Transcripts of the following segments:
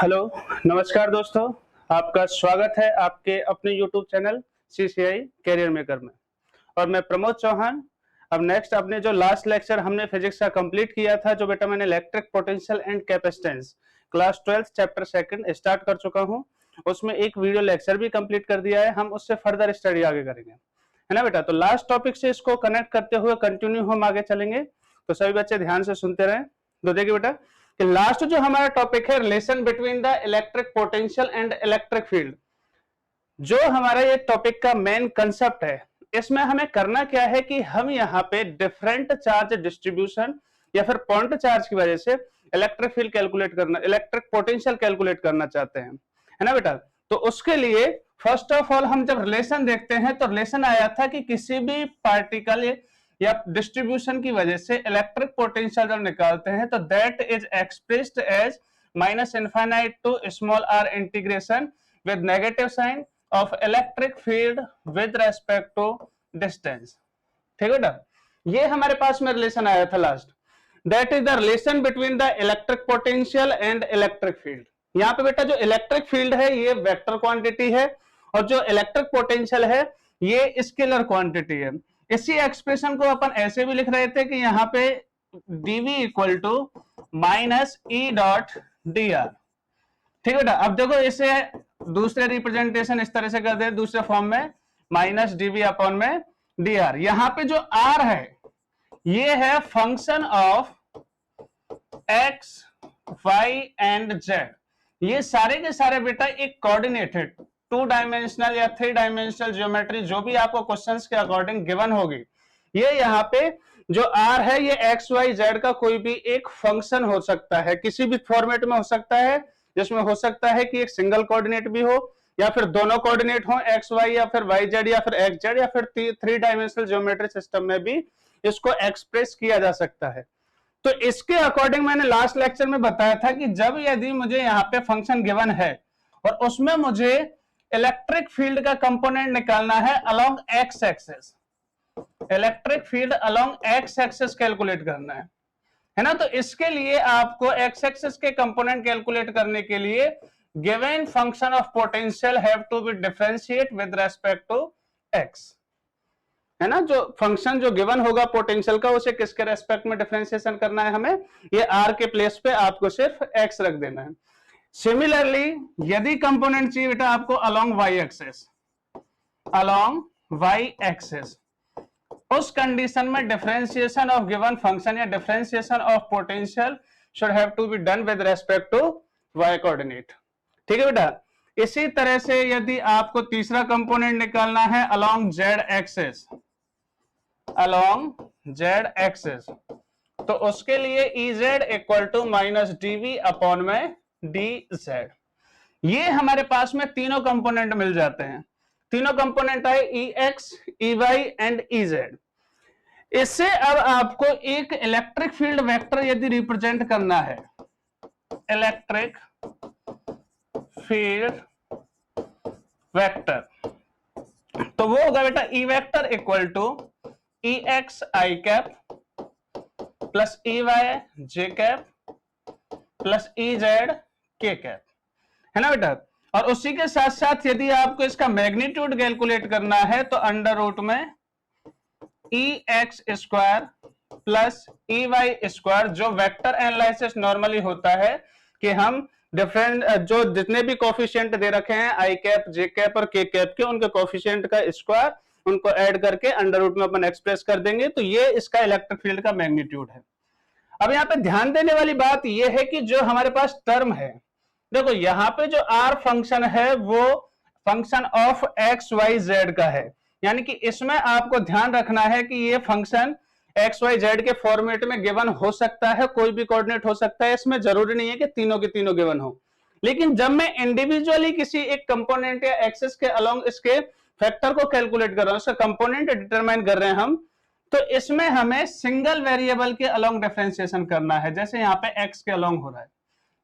Hello, नमस्कार दोस्तों। आपका स्वागत है आपके अपने YouTube channel CCI career maker में। और मैं प्रमोद चौहान। अब नेक्स्ट अपने जो लास्ट लेक्चर हमने फिजिक्स का कंप्लीट किया था, जो बेटा मैंने electric potential and capacitance class 12 chapter second start कर चुका हूं। उसमें एक वीडियो लेक्चर भी कंप्लीट कर दिया है। हम उससे फर्दर स्टडी आगे करेंगे, है ना बेटा। तो लास्ट टॉपिक से इसको कनेक्ट करते हुए कंटिन्यू हम आगे चलेंगे, तो सभी बच्चे ध्यान से सुनते रहें। तो देखिए बेटा कि लास्ट जो हमारा टॉपिक है relation between the electric potential and electric field, जो हमारा ये टॉपिक का मेन कंसेप्ट है, इसमें हमें करना क्या है कि हम यहाँ पे डिफरेंट चार्ज डिस्ट्रीब्यूशन या फिर पॉइंट चार्ज की वजह से इलेक्ट्रिक फील्ड कैलकुलेट करना, इलेक्ट्रिक पोटेंशियल कैलकुलेट करना चाहते हैं, है ना बेटा। तो उसके लिए फर्स्ट ऑफ ऑल हम जब रिलेशन देखते हैं तो रिलेशन आया था कि किसी भी पार्टिकल या डिस्ट्रीब्यूशन की वजह से इलेक्ट्रिक पोटेंशियल जब निकालते हैं तो that is expressed as minus infinite to small r integration with negative sign of electric field with respect to distance. ठीक है बेटा, ये हमारे पास में रिलेशन आया था last. That is the relation between the electric potential and electric field. यहाँ पे बेटा जो इलेक्ट्रिक फील्ड है ये वेक्टर क्वांटिटी है और जो इलेक्ट्रिक पोटेंशियल है ये स्केलर क्वांटिटी है। इसी एक्सप्रेशन को अपन ऐसे भी लिख रहे थे कि यहाँ पे dv equal to minus E dot D R. ठीक है बेटा, अब देखो इसे दूसरे रिप्रेजेंटेशन इस तरह से कर दे, दूसरे फॉर्म में माइनस डीवी अपॉन में डी आर। यहाँ पे जो आर है ये है function of X Y and Z. ये सारे के सारे बेटा एक कोऑर्डिनेटेड 2 डायमेंशनल या 3 डायमेंशनल ज्योमेट्री जो भी आपको क्वेश्चंस के अकॉर्डिंग गिवन होगी, ये यहाँ पे जो आर है ये एक्स वाई जेड का कोई भी एक फंक्शन हो सकता है, किसी भी फॉर्मेट में हो सकता है, जिसमें हो सकता है कि एक सिंगल कोऑर्डिनेट भी हो या फिर दोनों कोऑर्डिनेट हो एक्स वाई या फिर वाई जेड या फिर एक्स जेड या फिर 3 डायमेंशनल ज्योमेट्री सिस्टम में भी इसको एक्सप्रेस किया जा सकता है। तो इसके अकॉर्डिंग मैंने लास्ट लेक्चर में बताया था कि जब यदि मुझे यहाँ पे फंक्शन गिवन है और उसमें मुझे इलेक्ट्रिक फील्ड का कंपोनेंट निकालना है along X axis, electric field along X axis calculate करना है ना। तो इसके लिए आपको एक्स एक्सिस के कंपोनेंट कैलकुलेट करने के लिए given function of potential have to be differentiate with respect to X, है ना। जो फंक्शन जो गिवन होगा पोटेंशियल का उसे किसके रेस्पेक्ट में डिफरेंशिएशन करना है हमें, ये आर के प्लेस पे आपको सिर्फ एक्स रख देना है। सिमिलरली यदि कंपोनेंट चाहिए बेटा आपको along Y axis, along Y axis, उस कंडीशन में डिफरेंशिएशन ऑफ गिवन फंक्शन या differentiation of potential should have to be done with respect to Y coordinate. ठीक है बेटा, इसी तरह से यदि आपको तीसरा कंपोनेंट निकालना है along Z axis, along Z axis, तो उसके लिए E Z equal to minus DV upon में डी जेड। ये हमारे पास में तीनों कंपोनेंट मिल जाते हैं। तीनों कंपोनेंट आए E X, E Y and E Z. इससे अब आपको एक इलेक्ट्रिक फील्ड वेक्टर यदि रिप्रेजेंट करना है, इलेक्ट्रिक फील्ड वेक्टर, तो वो होगा बेटा E vector equal to E X I cap plus E Y J cap plus E Z K cap, है ना बेटा। और उसी के साथ साथ यदि आपको इसका मैग्नीट्यूड कैलकुलेट करना है तो अंडर रूट में E X square plus E Y square, जो वेक्टर एनालिसिस नॉर्मली होता है कि हम डिफरेंट जो जितने भी कोफिशिएंट दे रखे हैं आई कैप जे कैप और के कैप के, उनके कोफिशिएंट का स्क्वायर उनको ऐड करके अंडर रूट में अपन एक्सप्रेस कर देंगे। तो ये इसका इलेक्ट्रिक फील्ड का मैग्नीट्यूड है। अब यहाँ पे ध्यान देने वाली बात यह है कि जो हमारे पास टर्म है, देखो यहाँ पे जो आर फंक्शन है वो function of X Y Z का है, यानी कि इसमें आपको ध्यान रखना है कि ये फंक्शन एक्स वाई जेड के फॉर्मेट में गिवन हो सकता है, कोई भी कोऑर्डिनेट हो सकता है, इसमें जरूरी नहीं है कि तीनों के तीनों गिवन हो। लेकिन जब मैं इंडिविजुअली किसी एक कंपोनेंट या एक्सिस के अलोंग इसके फैक्टर को कैलकुलेट कर रहा हूं, इसका कंपोनेंट डिटरमाइन कर रहे हैं हम, तो इसमें हमें सिंगल वेरिएबल के अलोंग डिफरेंशिएशन करना है, जैसे यहाँ पे एक्स के अलोंग हो रहा है।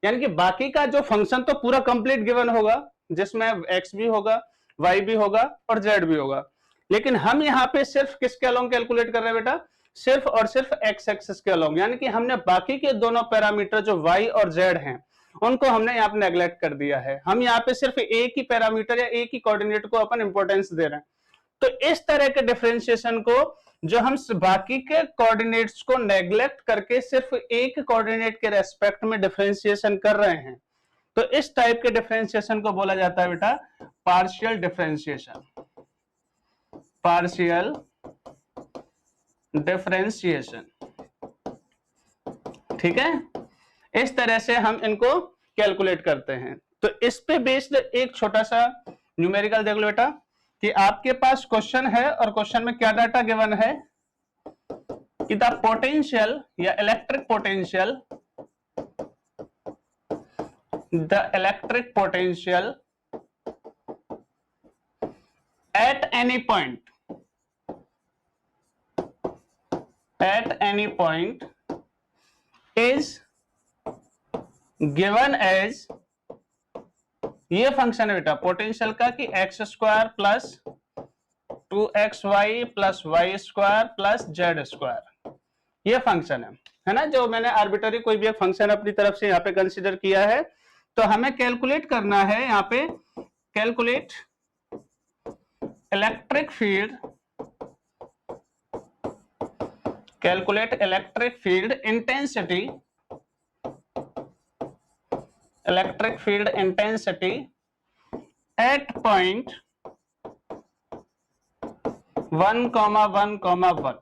यानी कि बाकी का जो फंक्शन तो पूरा कंप्लीट गिवन होगा, जिसमें एक्स भी होगा, वाई भी होगा और जेड भी होगा, लेकिन हम यहाँ पे सिर्फ किसके अलोंग कैलकुलेट कर रहे हैं बेटा, सिर्फ और सिर्फ एक्स एक्सिस के अलोंग। यानी कि हमने बाकी के दोनों पैरामीटर जो वाई और जेड हैं उनको हमने यहाँ पे नेग्लेक्ट कर दिया है। हम यहाँ पे सिर्फ एक ही पैरामीटर या एक ही कोऑर्डिनेट को अपन इंपॉर्टेंस दे रहे हैं। तो इस तरह के डिफरेंशिएशन को जो हम बाकी के कोऑर्डिनेट्स को नेग्लेक्ट करके सिर्फ एक कोऑर्डिनेट के रेस्पेक्ट में डिफरेंशिएशन कर रहे हैं, तो इस टाइप के डिफरेंशिएशन को बोला जाता है बेटा पार्शियल डिफरेंशिएशन। पार्शियल डिफरेंशिएशन, ठीक है। इस तरह से हम इनको कैलकुलेट करते हैं। तो इस पे बेस्ड एक छोटा सा न्यूमेरिकल देख लो बेटा कि आपके पास क्वेश्चन है और क्वेश्चन में क्या डाटा गिवन है कि द पोटेंशियल या electric potential, the electric potential at any point is given as, ये फंक्शन है बेटा पोटेंशियल का कि X square plus 2xy plus Y square plus Z square, ये फंक्शन है ना, जो मैंने आर्बिट्ररी कोई भी एक फंक्शन अपनी तरफ से यहाँ पे कंसीडर किया है। तो हमें कैलकुलेट करना है यहाँ पे, calculate electric field, calculate electric field intensity, electric field intensity eight point 1,1,1।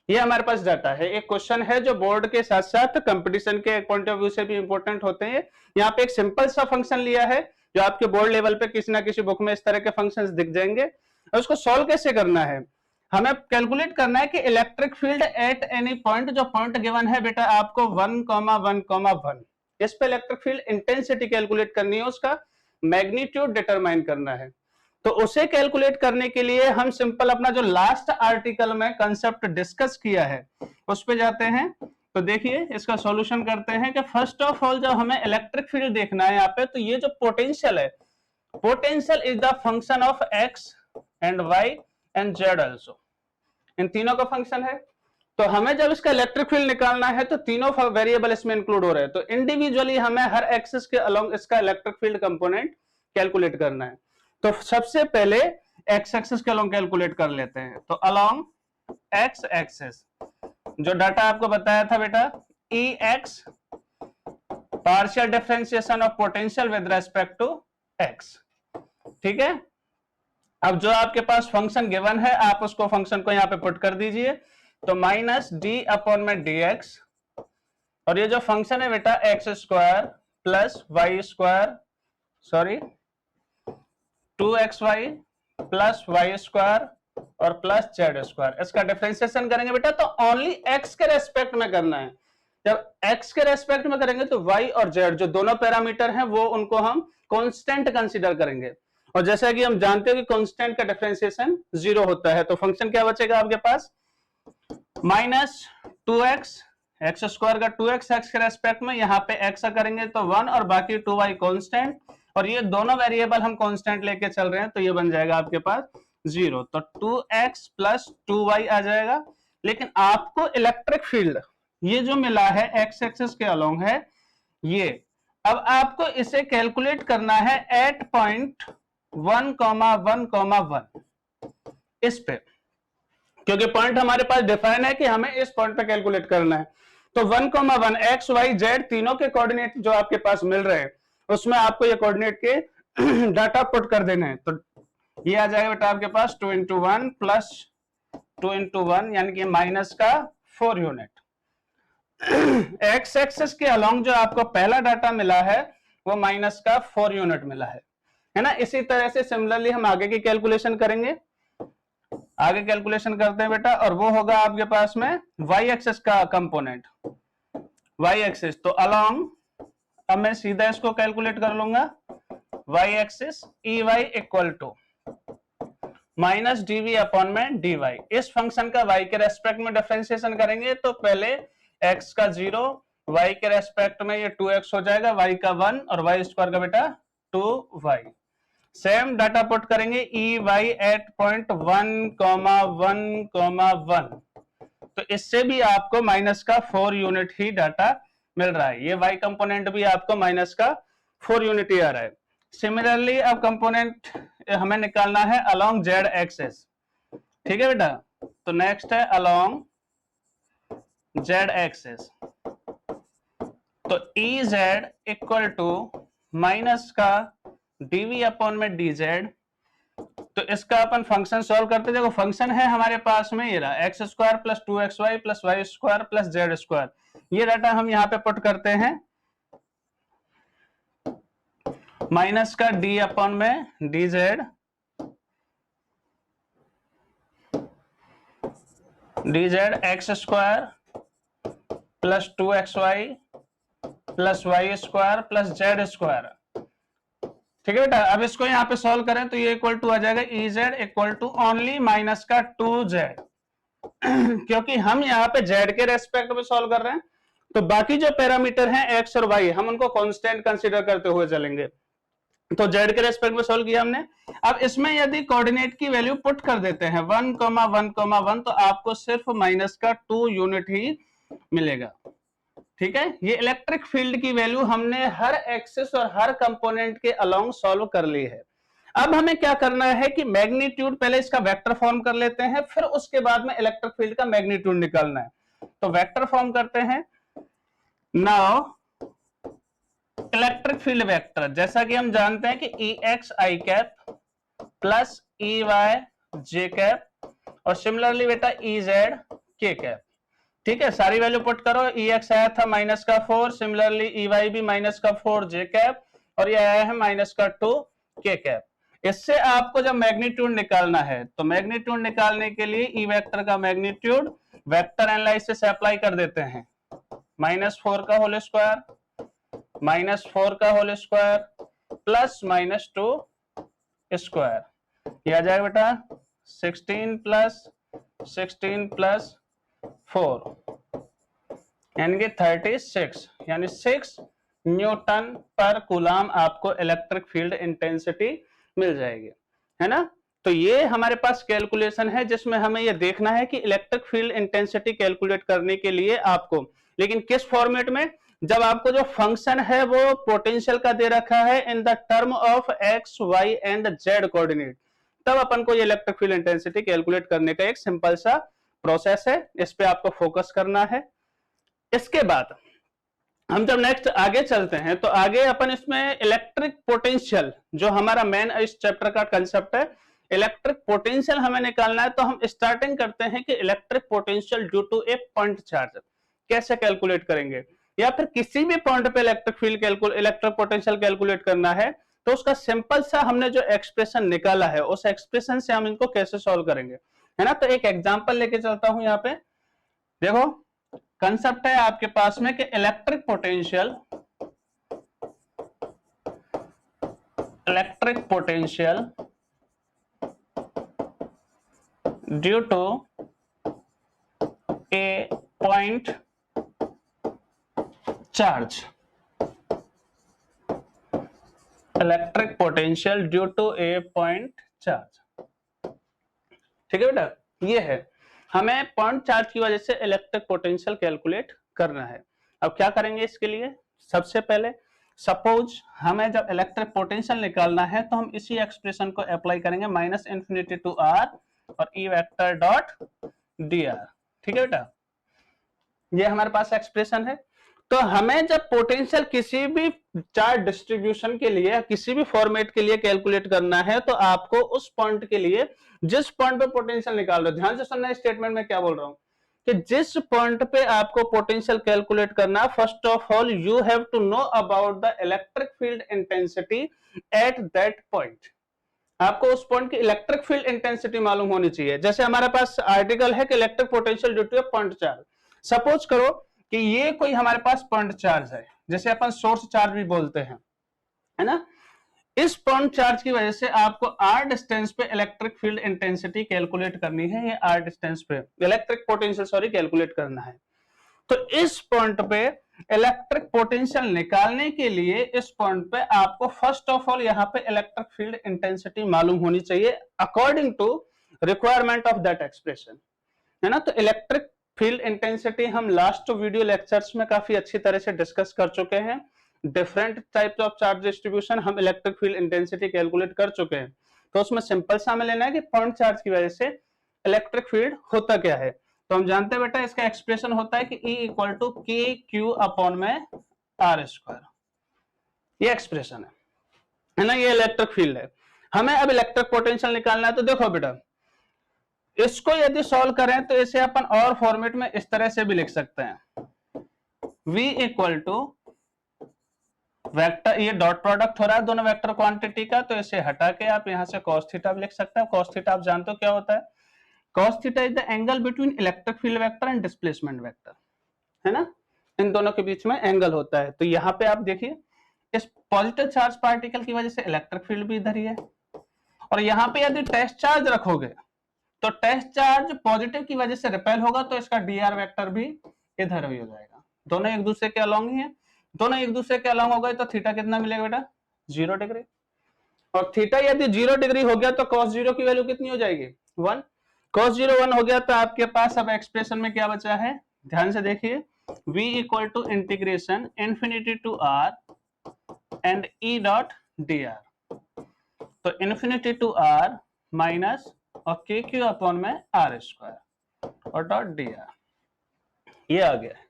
ये हमारे पास डाटा है। एक क्वेश्चन है जो बोर्ड के साथ साथ कंपटीशन के पॉइंट ऑफ व्यू से भी इंपॉर्टेंट होते हैं। यहाँ पे एक सिंपल सा फंक्शन लिया है जो आपके बोर्ड लेवल पे किसी ना किसी बुक में इस तरह के फंक्शंस दिख जाएंगे। और उसको सॉल्व कैसे करना है, हमें कैलकुलेट करना है कि electric field at any point, जो पॉइंट गिवन है बेटा आपको 1,1,1, इस पे इलेक्ट्रिक फील्ड इंटेंसिटी कैलकुलेट करनी है, उसका मैग्नीट्यूड डिटरमाइन करना है। तो उसे कैलकुलेट करने के लिए हम सिंपल अपना जो लास्ट आर्टिकल में कंसेप्ट डिस्कस किया है उस पे जाते हैं। तो देखिए इसका सॉल्यूशन करते हैं कि फर्स्ट ऑफ ऑल जब हमें इलेक्ट्रिक फील्ड देखना है यहाँ पे, तो ये जो पोटेंशियल है, potential is the function of X and Y and Z also, इन तीनों का फंक्शन है। तो हमें जब इसका इलेक्ट्रिक फील्ड निकालना है तो तीनों वेरिएबल इसमें इंक्लूड हो रहे हैं, तो इंडिविजुअली हमें हर एक्सिस के अलोंग इसका इलेक्ट्रिक फील्ड कंपोनेंट कैलकुलेट करना है। तो सबसे पहले एक्स एक्सिस के अलोंग कैलकुलेट कर लेते हैं। तो अलोंग एक्स एक्सिस जो डाटा आपको बताया था बेटा, E X partial differentiation of potential with respect to X, ठीक है। अब जो आपके पास फंक्शन गिवन है आप उसको फंक्शन को यहाँ पे पुट कर दीजिए, तो माइनस डी अपॉन में डी एक्स, और ये जो फंक्शन है बेटा X square plus Y square, sorry 2xy plus Y square और प्लस जेड स्क्वायर, इसका डिफरेंशिएशन करेंगे बेटा तो ओनली x के रेस्पेक्ट में करना है। जब x के रेस्पेक्ट में करेंगे तो y और z जो दोनों पैरामीटर हैं वो उनको हम कांस्टेंट कंसीडर करेंगे, और जैसा कि हम जानते हैं कि कांस्टेंट का डिफरेंशिएशन 0 होता है। तो फंक्शन क्या बचेगा आपके पास, माइनस 2x, एक्स स्क्वायर का 2x x के रेस्पेक्ट में, यहाँ पे x करेंगे तो 1 और बाकी 2y कांस्टेंट, और ये दोनों वेरिएबल हम कांस्टेंट लेके चल रहे हैं तो ये बन जाएगा आपके पास 0, तो 2x प्लस 2y आ जाएगा। लेकिन आपको इलेक्ट्रिक फील्ड ये जो मिला है एक्स एक्सिस के अलोंग है ये, अब आपको इसे कैलकुलेट करना है एट पॉइंट 1,1,1 इस पे, क्योंकि पॉइंट हमारे पास डिफाइन है कि हमें इस पॉइंट पे कैलकुलेट करना है। तो 1,1 एक्स वाई जेड तीनों के कोऑर्डिनेट जो आपके पास मिल रहे हैं उसमें आपको ये कोऑर्डिनेट के डाटा पुट कर देना है। तो ये आ जाएगा बेटा आपके पास 2 into 1 प्लस 2 into 1 यानी कि माइनस का 4 यूनिट। एक्स एक्सिस के अलोंग जो आपको पहला डाटा मिला है वो माइनस का 4 यूनिट मिला है ना। इसी तरह से सिमिलरली हम आगे की कैलकुलेशन करेंगे, आगे कैलकुलेशन करते हैं बेटा, और वो होगा आपके पास में वाई एक्सिस का कंपोनेंट, वाई एक्सिस। तो अलोंग अब मैं सीधा इसको कैलकुलेट कर लूंगा, Y axis E Y equal to minus DV upon में डी वाई। इस फंक्शन का y के रेस्पेक्ट में डिफरेंशिएशन करेंगे तो पहले x का 0, y के रेस्पेक्ट में ये 2x हो जाएगा, y का 1 और y स्क्वायर का बेटा 2y। सेम डाटा पुट करेंगे ई वाई एट पॉइंट 1,1,1, तो इससे भी आपको माइनस का 4 यूनिट ही डाटा मिल रहा है। ये y कंपोनेंट भी आपको माइनस का 4 यूनिट ही आ रहा है। सिमिलरली अब कंपोनेंट हमें निकालना है अलोंग z एक्सिस, ठीक है बेटा। तो नेक्स्ट है अलोंग z एक्सिस, तो Ez इक्वल टू माइनस का dv अपॉन में dz। तो इसका अपन फंक्शन सॉल्व करते, देखो फंक्शन है हमारे पास में ये रहा X square plus 2xy plus Y square plus Z square. ये डाटा हम यहाँ पे पुट करते हैं, माइनस का d अपॉन में dz, dz X square plus 2xy plus Y square plus Z square, ठीक है बेटा। अब इसको यहाँ पे सॉल्व करें तो ये इक्वल टू आ जाएगा Ez equal to only minus का 2z क्योंकि हम यहाँ पे z के रेस्पेक्ट में सॉल्व कर रहे हैं, तो बाकी जो पैरामीटर हैं x और y हम उनको कांस्टेंट कंसीडर करते हुए चलेंगे। तो z के रेस्पेक्ट में सॉल्व किया हमने। अब इसमें यदि कोऑर्डिनेट की वैल्यू पुट कर देते हैं 1,1,1 तो आपको सिर्फ माइनस का 2 यूनिट ही मिलेगा, ठीक है। ये इलेक्ट्रिक फील्ड की वैल्यू हमने हर एक्सिस और हर कंपोनेंट के अलोंग सॉल्व कर ली है। अब हमें क्या करना है कि मैग्नीट्यूड, पहले इसका वेक्टर फॉर्म कर लेते हैं, फिर उसके बाद में इलेक्ट्रिक फील्ड का मैग्नीट्यूड निकालना है। तो वेक्टर फॉर्म करते हैं। नाउ इलेक्ट्रिक फील्ड वेक्टर, जैसा कि हम जानते हैं कि Ex i cap plus Ey j cap और सिमिलरली बेटा Ez k कैप, ठीक है। सारी वैल्यू पुट करो। Ex आया था माइनस का 4, सिमिलरली Ey भी माइनस का 4 j कैप और ये आया है माइनस का 2 k कैप। इससे आपको जब मैग्नीट्यूड निकालना है तो मैग्नीट्यूड निकालने के लिए ई वेक्टर का मैग्नीट्यूड वेक्टर एनालिसिस अप्लाई कर देते हैं। -4 का होल स्क्वायर -4 का होल स्क्वायर प्लस -2 स्क्वायर, ये आ जाएगा बेटा 16 प्लस 4 यानी कि 36, यानी 6 न्यूटन पर कूलम आपको इलेक्ट्रिक फील्ड इंटेंसिटी मिल जाएगी, है ना। तो ये हमारे पास कैलकुलेशन है जिसमें हमें ये देखना है कि इलेक्ट्रिक फील्ड इंटेंसिटी कैलकुलेट करने के लिए आपको, लेकिन किस फॉर्मेट में, जब आपको जो फंक्शन है वो पोटेंशियल का दे रखा है in the term of X Y and Z coordinate, तब अपन को ये इलेक्ट्रिक फील्ड इंटेंसिटी कैलकुलेट करने का एक सिंपल सा प्रोसेस है। इस पे आपको फोकस करना है। इसके बाद हम जब नेक्स्ट आगे चलते हैं तो आगे अपन इसमें इलेक्ट्रिक पोटेंशियल, जो हमारा मेन इस चैप्टर का कंसेप्ट है, इलेक्ट्रिक पोटेंशियल हमें निकालना है। तो हम स्टार्टिंग करते हैं कि electric potential due to a point charge कैसे कैलकुलेट करेंगे, या फिर किसी भी पॉइंट पे electric field electric potential calculate करना है तो उसका सिंपल सा हमने जो एक्सप्रेशन निकाला है उस एक्सप्रेशन से हम इनको कैसे सॉल्व करेंगे, है ना। तो एक एग्जांपल लेके चलता हूं। यहाँ पे देखो कंसेप्ट है आपके पास में कि electric potential due to a point charge, electric potential due to a point charge, ठीक है बेटा। ये है, हमें पॉइंट चार्ज की वजह से इलेक्ट्रिक पोटेंशियल कैलकुलेट करना है। अब क्या करेंगे इसके लिए, सबसे पहले सपोज हमें जब इलेक्ट्रिक पोटेंशियल निकालना है तो हम इसी एक्सप्रेशन को अप्लाई करेंगे -∞ टू r और E वेक्टर डॉट dr, ठीक है बेटा। ये हमारे पास एक्सप्रेशन है। तो हमें जब पोटेंशियल किसी भी चार्ज डिस्ट्रीब्यूशन के लिए, किसी भी फॉर्मेट के लिए कैलकुलेट करना है तो आपको उस पॉइंट के लिए, जिस पॉइंट पे पोटेंशियल निकाल रहे हो, ध्यान से सुनना स्टेटमेंट में क्या बोल रहा हूं कि जिस पॉइंट पे आपको पोटेंशियल कैलकुलेट करना है, first of all you have to know about the electric field intensity at that point. आपको उस पॉइंट की इलेक्ट्रिक फील्ड इंटेंसिटी मालूम होनी चाहिए। जैसे हमारे पास आर्टिकल है कि electric potential due to a point charge. Suppose करो कि ये कोई हमारे पास पॉइंट चार्ज है, जैसे अपन सोर्स चार्ज भी बोलते हैं, है ना। इस पॉइंट चार्ज की वजह से आपको r डिस्टेंस पे इलेक्ट्रिक फील्ड इंटेंसिटी कैलकुलेट करनी है। ये r डिस्टेंस पे इलेक्ट्रिक पोटेंशियल कैलकुलेट करना है। तो इस पॉइंट पे इलेक्ट्रिक पोटेंशियल निकालने के लिए इस पॉइंट पे आपको फर्स्ट ऑफ ऑल यहाँ पे इलेक्ट्रिक फील्ड इंटेंसिटी मालूम होनी चाहिए according to requirement of that expression, है ना। तो इलेक्ट्रिक फील्ड इंटेंसिटी हम लास्ट वीडियो लेक्चर्स में काफी अच्छी तरह से डिस्कस कर चुके हैं। Different types of charge distribution हम इलेक्ट्रिक फील्ड इंटेंसिटी कैलकुलेट कर चुके हैं। तो उसमें सिंपल सा हमें लेना है कि पॉइंट चार्ज की वजह से इलेक्ट्रिक फील्ड होता क्या है। तो हम जानते हैं बेटा इसका एक्सप्रेशन होता है कि E equal to k Q upon में आर स्क्वायर, ये एक्सप्रेशन है ना, ये इलेक्ट्रिक फील्ड है। हमें अब इलेक्ट्रिक पोटेंशियल निकालना है। तो देखो बेटा इसको यदि सॉल्व करें तो इसे अपन और फॉर्मेट में इस तरह से भी लिख सकते हैं, V इक्वल टू वेक्टर, ये डॉट प्रोडक्ट हो रहा है दोनों वेक्टर क्वांटिटी का, तो इसे हटा के आप यहां से cos थीटा लिख सकते हैं। cos थीटा आप जानते हो क्या होता है, cos theta is the angle between electric field vector and displacement vector, है ना, इन दोनों के बीच में एंगल होता है। तो यहाँ पे आप देखिए इस पॉजिटिव चार्ज पार्टिकल की वजह से इलेक्ट्रिक फील्ड भी इधर ही है, और यहाँ पे यदि टेस्ट चार्ज रखोगे तो टेस्ट चार्ज पॉजिटिव की वजह से रिपेल होगा, तो इसका dr वेक्टर भी इधर ही हो जाएगा। दोनों एक दूसरे के अलॉन्ग ही है, दोनों एक दूसरे के अलॉन्ग हो गए तो थीटा कितना मिलेगा बेटा 0 डिग्री, और थीटा यदि 0 डिग्री हो गया तो cos 0 की वैल्यू कितनी हो जाएगी 1। cos 0 1 हो गया तो आपके पास अब एक्सप्रेशन में क्या बचा है, ध्यान से देखिए, v equal to integration infinity to r and e dot dr, तो इन्फिनिटी टू r माइनस और के क्यू अपॉन में आर स्क्वायर और डॉट dr, ये आ गया।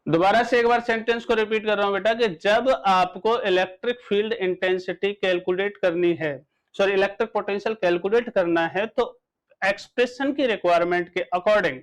दोबारा से एक बार सेंटेंस को रिपीट कर रहा हूं बेटा कि जब आपको इलेक्ट्रिक फील्ड इंटेंसिटी कैलकुलेट करनी है, सॉरी इलेक्ट्रिक पोटेंशियल कैलकुलेट करना है, तो एक्सप्रेशन की रिक्वायरमेंट के अकॉर्डिंग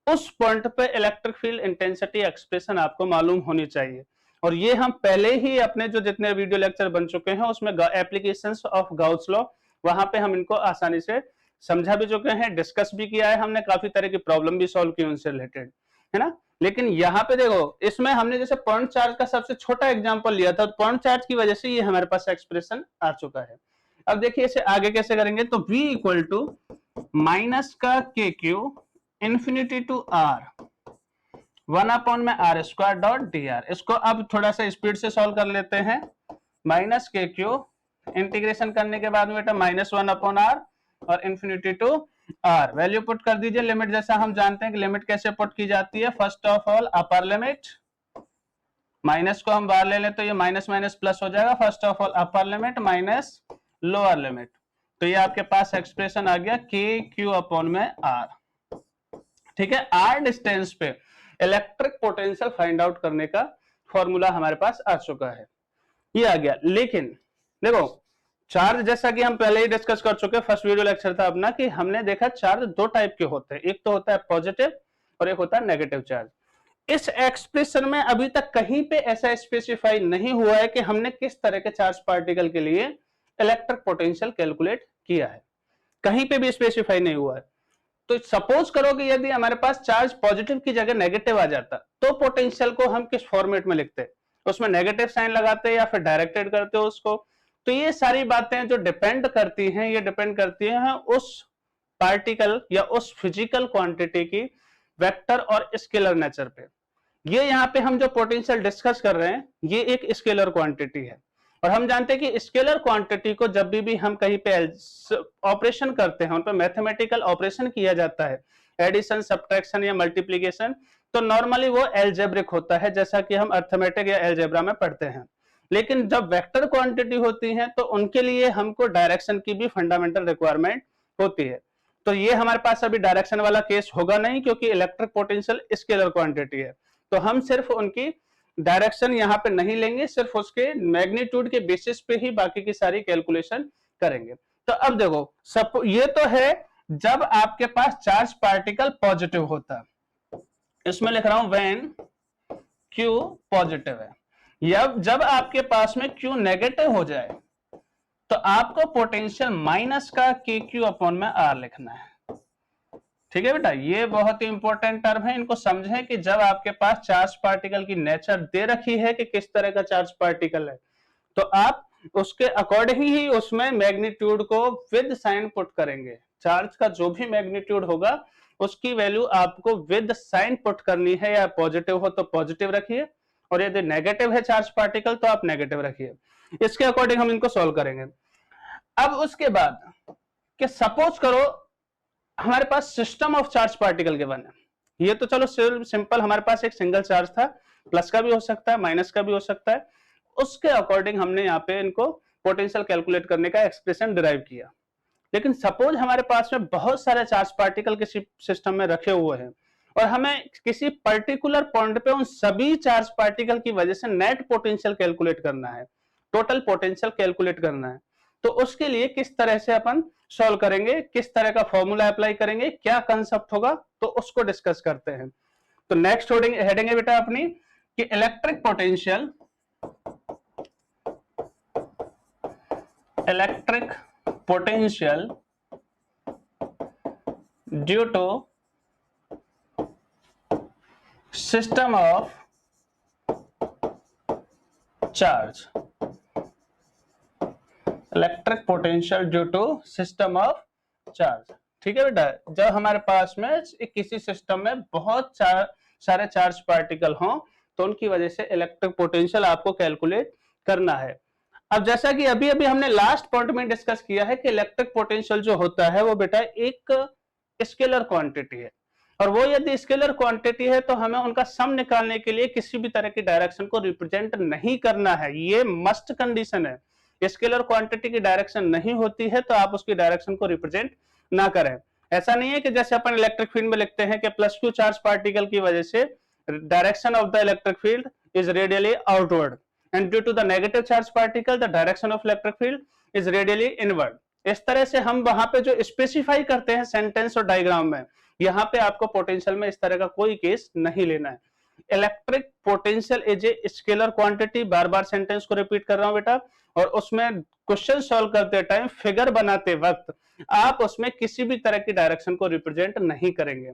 उस पॉइंट पे इलेक्ट्रिक फील्ड इंटेंसिटी एक्सप्रेशन आपको मालूम होनी चाहिए। और ये हम पहले ही अपने जो जितने वीडियो लेक्चर बन चुके हैं उसमें एप्लीकेशंस ऑफ गाउस लॉ, वहां पे हम इनको आसानी से समझा भी चुके हैं, डिस्कस भी किया है हमने, काफी तरह की प्रॉब्लम भी सॉल्व की उनसे रिलेटेड, है ना। लेकिन यहाँ पे देखो इसमें हमने जैसे पॉइंट चार्ज का सबसे छोटा एग्जांपल लिया था, तो पॉइंट चार्ज की वजह से ये हमारे पास एक्सप्रेशन आ चुका है। अब देखिए इसे आगे कैसे करेंगे, तो v इक्वल टू माइनस का K Q infinity to r 1 upon में आर स्क्वायर डॉट dr, इसको अब थोड़ा सा स्पीड से सॉल्व कर लेते हैं। माइनस के क्यू इंटीग्रेशन करने के बाद में बेटा -1 अपॉन r और infinity to r, value put कर दीजिए। लिमिट जैसा हम जानते हैं कि लिमिट कैसे पुट की जाती है, first of all upper limit, minus को हम बाहर ले लें तो ये माइनस माइनस प्लस हो जाएगा, first of all upper limit minus lower limit, तो ये आपके पास एक्सप्रेशन आ गया के क्यू अपॉन में r, ठीक है। r डिस्टेंस पे इलेक्ट्रिक पोटेंशियल फाइंड आउट करने का फॉर्मूला हमारे पास आ चुका है, ये आ गया। लेकिन देखो चार्ज जैसा कि हम पहले ही डिस्कस कर चुके, फर्स्ट वीडियो लेक्चर था अपना, कि हमने देखा चार्ज दो टाइप के होते हैं, एक तो होता है पॉजिटिव और एक होता है नेगेटिव चार्ज। इस एक्सप्रेशन में अभी तक कहीं पे ऐसा स्पेसिफाई नहीं हुआ है कि हमने किस तरह के चार्ज पार्टिकल के लिए इलेक्ट्रिक पोटेंशियल कैलकुलेट किया है, कहीं पे भी स्पेसिफाई नहीं हुआ है। तो सपोज करो कि यदि हमारे पास चार्ज पॉजिटिव की जगह नेगेटिव आ जाता तो पोटेंशियल को हम किस फॉर्मेट में लिखते, उसमें नेगेटिव साइन लगाते या फिर डायरेक्टेड करते हो उसको। तो ये सारी बातें जो डिपेंड करती हैं, ये डिपेंड करती हैं उस पार्टिकल या उस फिजिकल क्वांटिटी की वेक्टर और स्केलर नेचर पे। ये यहाँ पे हम जो पोटेंशियल डिस्कस कर रहे हैं ये एक स्केलर क्वांटिटी है, और हम जानते हैं कि स्केलर क्वांटिटी को जब भी हम कहीं पे ऑपरेशन करते हैं, उन पर मैथमेटिकल ऑपरेशन किया जाता है, एडिशन सब्ट्रैक्शन या मल्टीप्लिकेशन, तो नॉर्मली वो एल्जेब्रिक होता है, जैसा कि हम अर्थमेटिक या एल्जेब्रा में पढ़ते हैं। लेकिन जब वेक्टर क्वांटिटी होती है तो उनके लिए हमको डायरेक्शन की भी फंडामेंटल रिक्वायरमेंट होती है। तो ये हमारे पास अभी डायरेक्शन वाला केस होगा नहीं, क्योंकि इलेक्ट्रिक पोटेंशियल स्केलर क्वांटिटी है, तो हम सिर्फ उनकी डायरेक्शन यहाँ पे नहीं लेंगे, सिर्फ उसके मैग्नीट्यूड के बेसिस पे ही बाकी की सारी कैलकुलेशन करेंगे। तो अब देखो सब ये तो है जब आपके पास चार्ज पार्टिकल पॉजिटिव होता है, इसमें लिख रहा हूं व्हेन Q पॉजिटिव है, या जब आपके पास में Q नेगेटिव हो जाए तो आपको पोटेंशियल माइनस का के क्यू अपॉन में आर लिखना है, ठीक है बेटा। ये बहुत ही इंपॉर्टेंट टर्म है, इनको समझें कि जब आपके पास चार्ज पार्टिकल की नेचर दे रखी है कि किस तरह का चार्ज पार्टिकल है, तो आप उसके अकॉर्डिंग ही उसमें मैग्नीट्यूड को विद साइन पुट करेंगे। चार्ज का जो भी मैग्नीट्यूड होगा उसकी वैल्यू आपको विद साइन पुट करनी है, या पॉजिटिव हो तो पॉजिटिव रखिए, और यदि नेगेटिव है चार्ज पार्टिकल तो आप नेगेटिव रखिए। इसके अकॉर्डिंग हम इनको सॉल्व करेंगे। अब उसके बाद कि सपोज करो हमारे पास system of charge particle given है, ये तो चलो सिंपल हमारे पास एक सिंगल चार्ज था, प्लस का भी हो सकता है माइनस का भी हो सकता है, उसके अकॉर्डिंग हमने यहाँ पे इनको पोटेंशियल कैलकुलेट करने का एक्सप्रेशन डिराइव किया। लेकिन सपोज हमारे पास में बहुत सारे चार्ज पार्टिकल किसी सिस्टम में रखे हुए हैं और हमें किसी पर्टिकुलर पॉइंट पे उन सभी चार्ज पार्टिकल की वजह से नेट पोटेंशियल कैलकुलेट करना है, टोटल पोटेंशियल कैलकुलेट करना है। तो उसके लिए किस तरह से अपन सॉल्व करेंगे, किस तरह का फॉर्मूला अप्लाई करेंगे, क्या कंसेप्ट होगा, तो उसको डिस्कस करते हैं। तो नेक्स्ट हेडिंग है बेटा अपनी कि electric potential due to system of charge, electric potential due to system of charge. ठीक है बेटा, जब हमारे पास में किसी सिस्टम में बहुत सारे चार्ज पार्टिकल हों तो उनकी वजह से इलेक्ट्रिक पोटेंशियल आपको कैलकुलेट करना है। अब जैसा कि अभी अभी हमने लास्ट पॉइंट में डिस्कस किया है कि इलेक्ट्रिक पोटेंशियल जो होता है वो बेटा एक स्केलर क्वांटिटी है, और वो यदि स्केलर क्वांटिटी है तो हमें उनका सम निकालने के लिए किसी भी तरह की डायरेक्शन को रिप्रेजेंट नहीं करना है, ये मस्ट कंडीशन है। स्केलर क्वांटिटी की डायरेक्शन नहीं होती है तो आप उसकी डायरेक्शन को रिप्रेजेंट ना करें। ऐसा नहीं है कि जैसे अपन इलेक्ट्रिक फील्ड में लिखते हैं कि प्लस क्यू चार्ज पार्टिकल की वजह से direction of the electric field is radially outward and due to the negative charge particle the direction of electric field is radially inward. इस तरह से हम वहां पे जो स्पेसिफाई करते हैं सेंटेंस और डायग्राम में, यहाँ पे आपको पोटेंशियल में इस तरह का कोई केस नहीं लेना है। Electric potential is a scalar quantity, bar bar sentence को रिपीट कर रहा हूं बेटा, और उसमें क्वेश्चन सॉल्व करते टाइम फिगर बनाते वक्त आप उसमें किसी भी तरह की डायरेक्शन को रिप्रेजेंट नहीं करेंगे।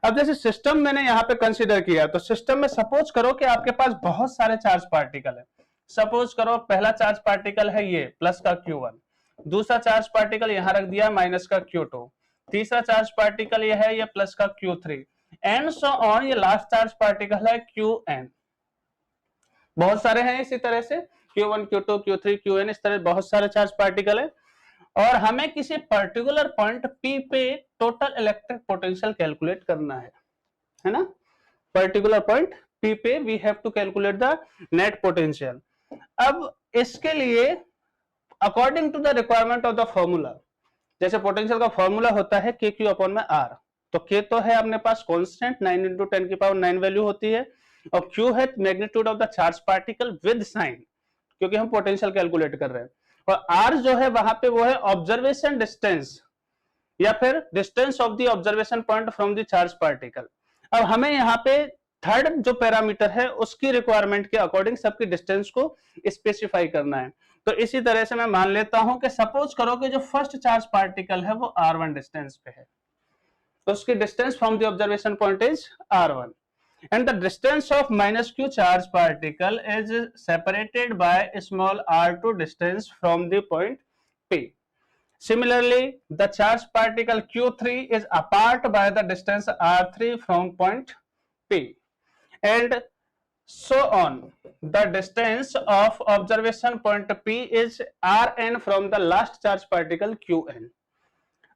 अब जैसे सिस्टम मैंने यहाँ पे कंसीडर किया, तो सिस्टम में सपोज करो कि आपके पास बहुत सारे चार्ज पार्टिकल है। सपोज करो पहला चार्ज पार्टिकल है ये प्लस का Q1, दूसरा चार्ज पार्टिकल यहाँ रख दिया माइनस का Q2, तीसरा चार्ज पार्टिकल ये है ये प्लस का Q3 एंड सो ऑन, ये लास्ट चार्ज पार्टिकल है Qn। बहुत सारे हैं इसी तरह से Q1 Q2 Q3 Qn, इस तरह बहुत सारे चार्ज पार्टिकल है, और हमें किसी पर्टिकुलर पॉइंट P पे टोटल इलेक्ट्रिक पोटेंशियल कैलकुलेट करना है ना। पर्टिकुलर पॉइंट P पे we have to calculate the net potential. अब इसके लिए according to the requirement of the formula, जैसे पोटेंशियल का फॉर्मूला होता है KQ अपॉन में R, तो K तो है अपने पास कांस्टेंट 9 × 10⁹ वैल्यू होती है, और Q है magnitude of the charge particle with sign, क्योंकि हम पोटेंशियल कैलकुलेट कर रहे हैं, और R जो है वहां पे वो है ऑब्जर्वेशन डिस्टेंस या फिर distance of the observation point from the charge particle. अब हमें यहाँ पे थर्ड जो पैरामीटर है उसकी रिक्वायरमेंट के अकॉर्डिंग सबकी डिस्टेंस को स्पेसिफाई करना है। तो इसी तरह से मैं मान लेता हूं कि सपोज करो कि जो फर्स्ट चार्ज पार्टिकल है वो R1 डिस्टेंस पे है, तो उसकी distance from the observation point is R1, and the distance of minus q charge particle is separated by a small r2 distance from the point P. Similarly, the charge particle Q3 is apart by the distance r3 from point P, and so on. The distance of observation point P is Rn from the last charge particle Qn.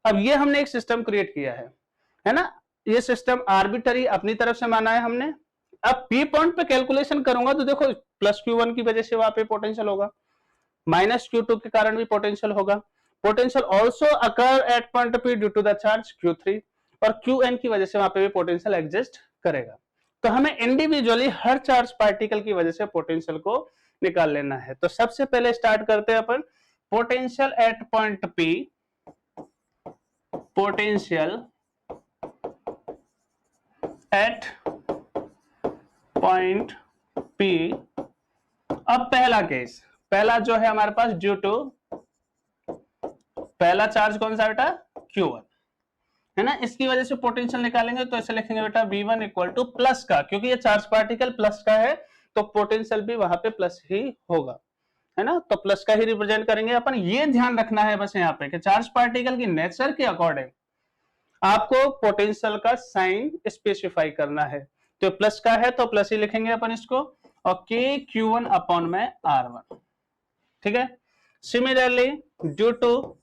अब ये हमने एक system create किया है ना, ये system arbitrary अपनी तरफ से माना है हमने। अब P पॉइंट पे कैलकुलेशन करूंगा तो देखो प्लस Q1 की वजह से वहां पे पोटेंशियल होगा, माइनस Q2 के कारण भी पोटेंशियल होगा, potential also occur at point P due to the charge Q3, और Qn की वजह से वहां पे भी पोटेंशियल एग्जिस्ट करेगा। तो हमें इंडिविजुअली हर चार्ज पार्टिकल की वजह से पोटेंशियल को निकाल लेना है। तो सबसे पहले स्टार्ट करते हैं अपन potential at point P, potential at point P। अब पहला केस, पहला जो है हमारे पास ड्यू टू, पहला चार्ज कौन सा बेटा Q1 है ना, इसकी वजह से पोटेंशियल निकालेंगे तो ऐसे लिखेंगे बेटा V1 इक्वल टू प्लस का, क्योंकि ये चार्ज पार्टिकल प्लस का है तो पोटेंशियल भी वहां पे प्लस ही होगा, है ना, तो प्लस का ही रिप्रेजेंट करेंगे अपन। ये ध्यान रखना है बस यहाँ पे कि चार्ज पार्टिकल की नेचर के अकॉर्डिंग आपको पोटेंशियल का साइन स्पेसिफाई करना है। तो प्लस का है तो प्लस ही लिखेंगे अपन इसको, और KQ1 अपॉन में R1, ठीक है। Similarly due to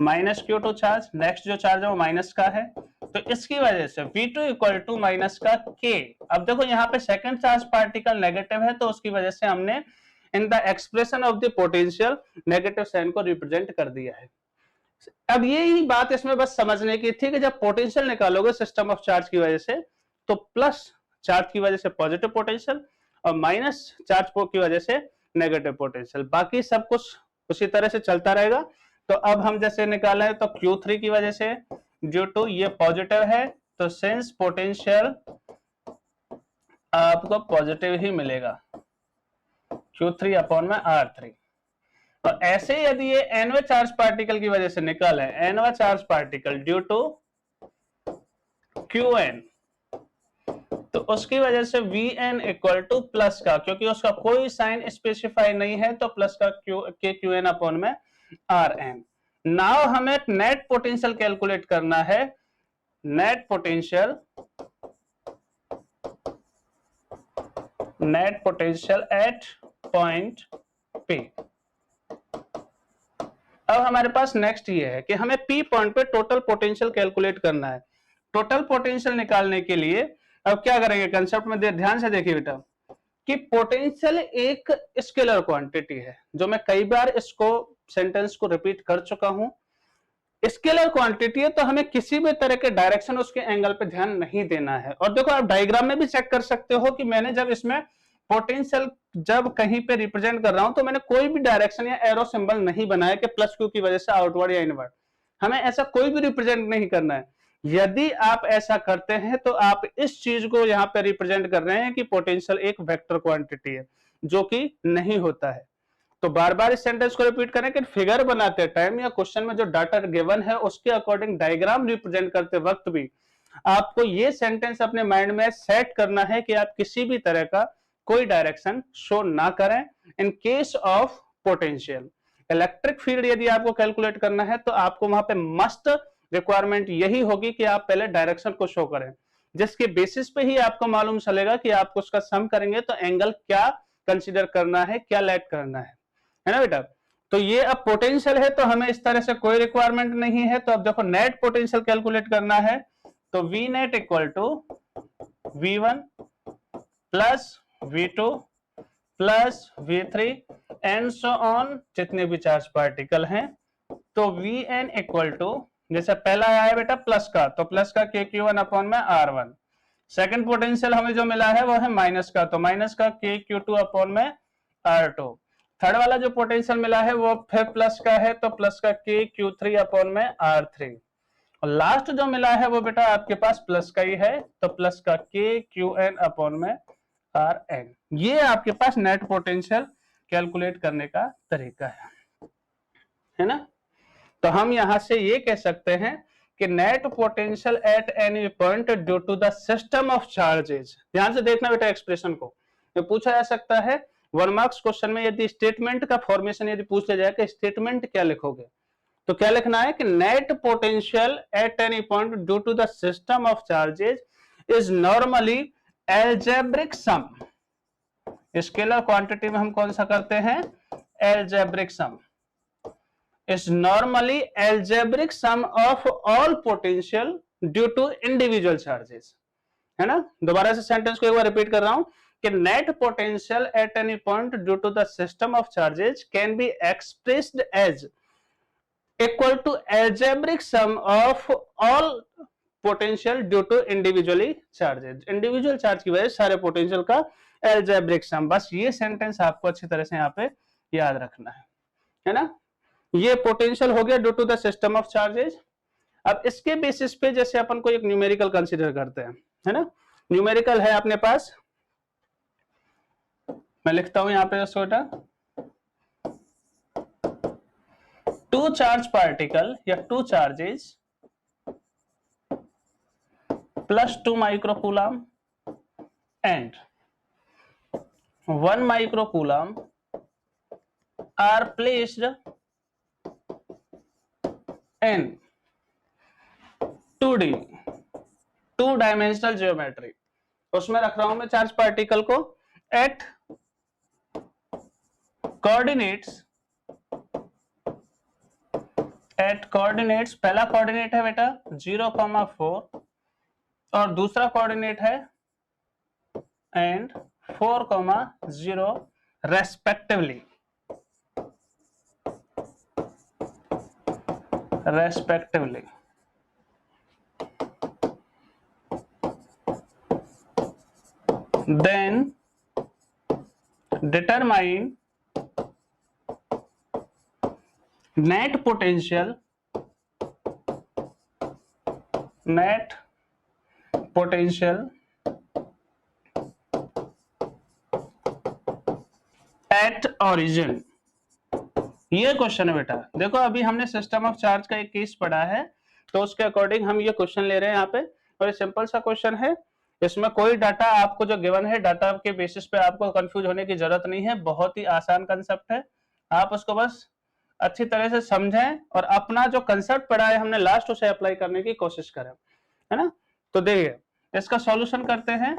minus Q2 charge, next जो चार्ज है वो माइनस का है, तो इसकी वजह से V2 इक्वल टू माइनस का K। अब देखो यहाँ पे सेकंड चार्ज पार्टिकल नेगेटिव है, तो उसकी वजह से हमने in the expression of the potential negative sign को रिप्रेजेंट कर दिया है। अब यही बात इसमें बस समझने की थी कि जब पोटेंशियल निकालोगे सिस्टम ऑफ चार्ज की वजह से, तो प्लस चार्ज की वजह से पॉजिटिव पोटेंशियल और माइनस चार्ज की वजह से नेगेटिव पोटेंशियल, बाकी सब कुछ उसी तरह से चलता रहेगा। तो अब हम जैसे निकाले तो Q3 की वजह से ड्यू टू ये पॉजिटिव है, तो सिंस पोटेंशियल आपको पॉजिटिव ही मिलेगा Q3 अपॉन में R3। और ऐसे ही यदि ये nवे चार्ज पार्टिकल की वजह से निकल है, nवा charge particle due to Qn, तो उसकी वजह से Vn इक्वल टू प्लस का, क्योंकि उसका कोई साइन स्पेसिफाई नहीं है, तो प्लस का Qn अपॉन में Rn। नाउ हमें नेट पोटेंशियल कैलकुलेट करना है, net potential at point P। अब हमारे पास नेक्स्ट ये है कि हमें P पॉइंट पे टोटल पोटेंशियल कैलकुलेट करना है। टोटल पोटेंशियल निकालने के लिए अब क्या करेंगे, कंसेप्ट में ध्यान से देखिए बेटा कि पोटेंशियल एक स्केलर क्वांटिटी है, जो मैं कई बार इसको सेंटेंस को रिपीट कर चुका हूं। स्केलर क्वांटिटी है तो हमें किसी भी तरह के डायरेक्शन उसके एंगल पे ध्यान नहीं देना है। और देखो आप डायग्राम में भी चेक कर सकते हो कि मैंने जब इसमें पोटेंशियल जब कहीं पे रिप्रेजेंट कर रहा हूं तो मैंने कोई भी डायरेक्शन या एरो सिंबल नहीं बनाया कि प्लस क्यू की वजह से आउटवर्ड या इनवर्ड, हमें ऐसा कोई भी रिप्रेजेंट नहीं करना है। यदि आप ऐसा करते हैं तो आप इस चीज को यहां पे रिप्रेजेंट कर रहे हैं कि पोटेंशियल एक वेक्टर क्वांटिटी है, जो कि नहीं होता है। तो बार बार इस सेंटेंस को रिपीट करें कि फिगर बनाते टाइम या क्वेश्चन में जो डाटा गिवन है उसके अकॉर्डिंग डायग्राम रिप्रेजेंट करते वक्त भी आपको ये सेंटेंस अपने माइंड में सेट करना है कि आप किसी भी तरह का कोई डायरेक्शन शो ना करें in case of potential. Electric field यदि आपको कैलकुलेट करना है तो आपको वहां पे मस्ट रिक्वायरमेंट यही होगी कि आप पहले डायरेक्शन को शो करें, जिसके बेसिस पे ही आपको मालूम चलेगा कि आपको उसका सम करेंगे तो एंगल क्या कंसीडर करना है, क्या लेट करना है ना बेटा। तो ये अब पोटेंशियल है तो हमें इस तरह से कोई रिक्वायरमेंट नहीं है। तो अब देखो नेट पोटेंशियल कैलकुलेट करना है, तो V net equal to V1 plus V2 plus V3 and so on, जितने भी चार्ज पार्टिकल हैं। तो Vn इक्वल टू, जैसे पहला आया बेटा प्लस का, तो प्लस का KQ1 अपॉन में R1। सेकंड पोटेंशियल हमें जो मिला है वो है माइनस का, तो माइनस का KQ2 अपॉन में R2। थर्ड वाला जो पोटेंशियल मिला है वो फिर प्लस का है, तो प्लस का KQ3 अपॉन में R3। और लास्ट जो मिला है वो बेटा आपके पास प्लस का ही है, तो प्लस का KQN अपॉन में Rn। ये आपके पास नेट पोटेंशियल कैलकुलेट करने का तरीका है ना। तो हम यहां से ये कह सकते हैं कि net potential at any point due to the system of charges. ध्यान से देखना बेटा एक्सप्रेशन को, ये पूछा जा सकता है 1 मार्क्स क्वेश्चन में। यदि स्टेटमेंट का फॉर्मेशन यदि पूछ लिया जाए कि स्टेटमेंट क्या लिखोगे, तो क्या लिखना है कि net potential at any point due to the system of charges is normally algebraic sum. Scalar quantity में हम कौन सा करते हैं, algebraic sum, is normally algebraic sum of all potential due to individual charges, है ना। दोबारा से सेंटेंस को एक बार रिपीट कर रहा हूं कि net potential at any point due to the system of charges can be expressed as equal to algebraic sum of all potential due to individually charges. Individual charge की वजह से सारे पोटेंशियल का एल्जेब्रिक सम। बस ये sentence आपको अच्छी तरह से यहाँ पे याद रखना है ना। ये पोटेंशियल हो गया due to the system of charges. अब इसके बेसिस पे जैसे अपन को एक न्यूमेरिकल कंसीडर करते हैं, है ना। न्यूमेरिकल है अपने पास, मैं लिखता हूं यहाँ पे छोटा, 2 चार्ज पार्टिकल या 2 charges plus 2 microcoulomb and 1 microcoulomb are placed in 2D 2-dimensional geometry। उसमें रख रहा हूं मैं चार्ज पार्टिकल को एट कोऑर्डिनेट्स, पहला कोऑर्डिनेट है बेटा 0,4 और दूसरा कोऑर्डिनेट है and 4,0 respectively, then determine net potential at origin। ये क्वेश्चन है बेटा, देखो अभी हमने सिस्टम ऑफ चार्ज का एक केस पढ़ा है, तो उसके अकॉर्डिंग हम ये क्वेश्चन ले रहे हैं यहाँ पे। और ये सिंपल सा क्वेश्चन है, इसमें कोई डाटा आपको जो गिवन है, डाटा के बेसिस पे आपको कंफ्यूज होने की जरूरत नहीं है, बहुत ही आसान कंसेप्ट है। आप उसको बस अच्छी तरह से समझें और अपना जो कंसेप्ट पढ़ा है हमने लास्ट, उसे अप्लाई करने की कोशिश करें, है ना। तो देखिए इसका सॉल्यूशन करते हैं।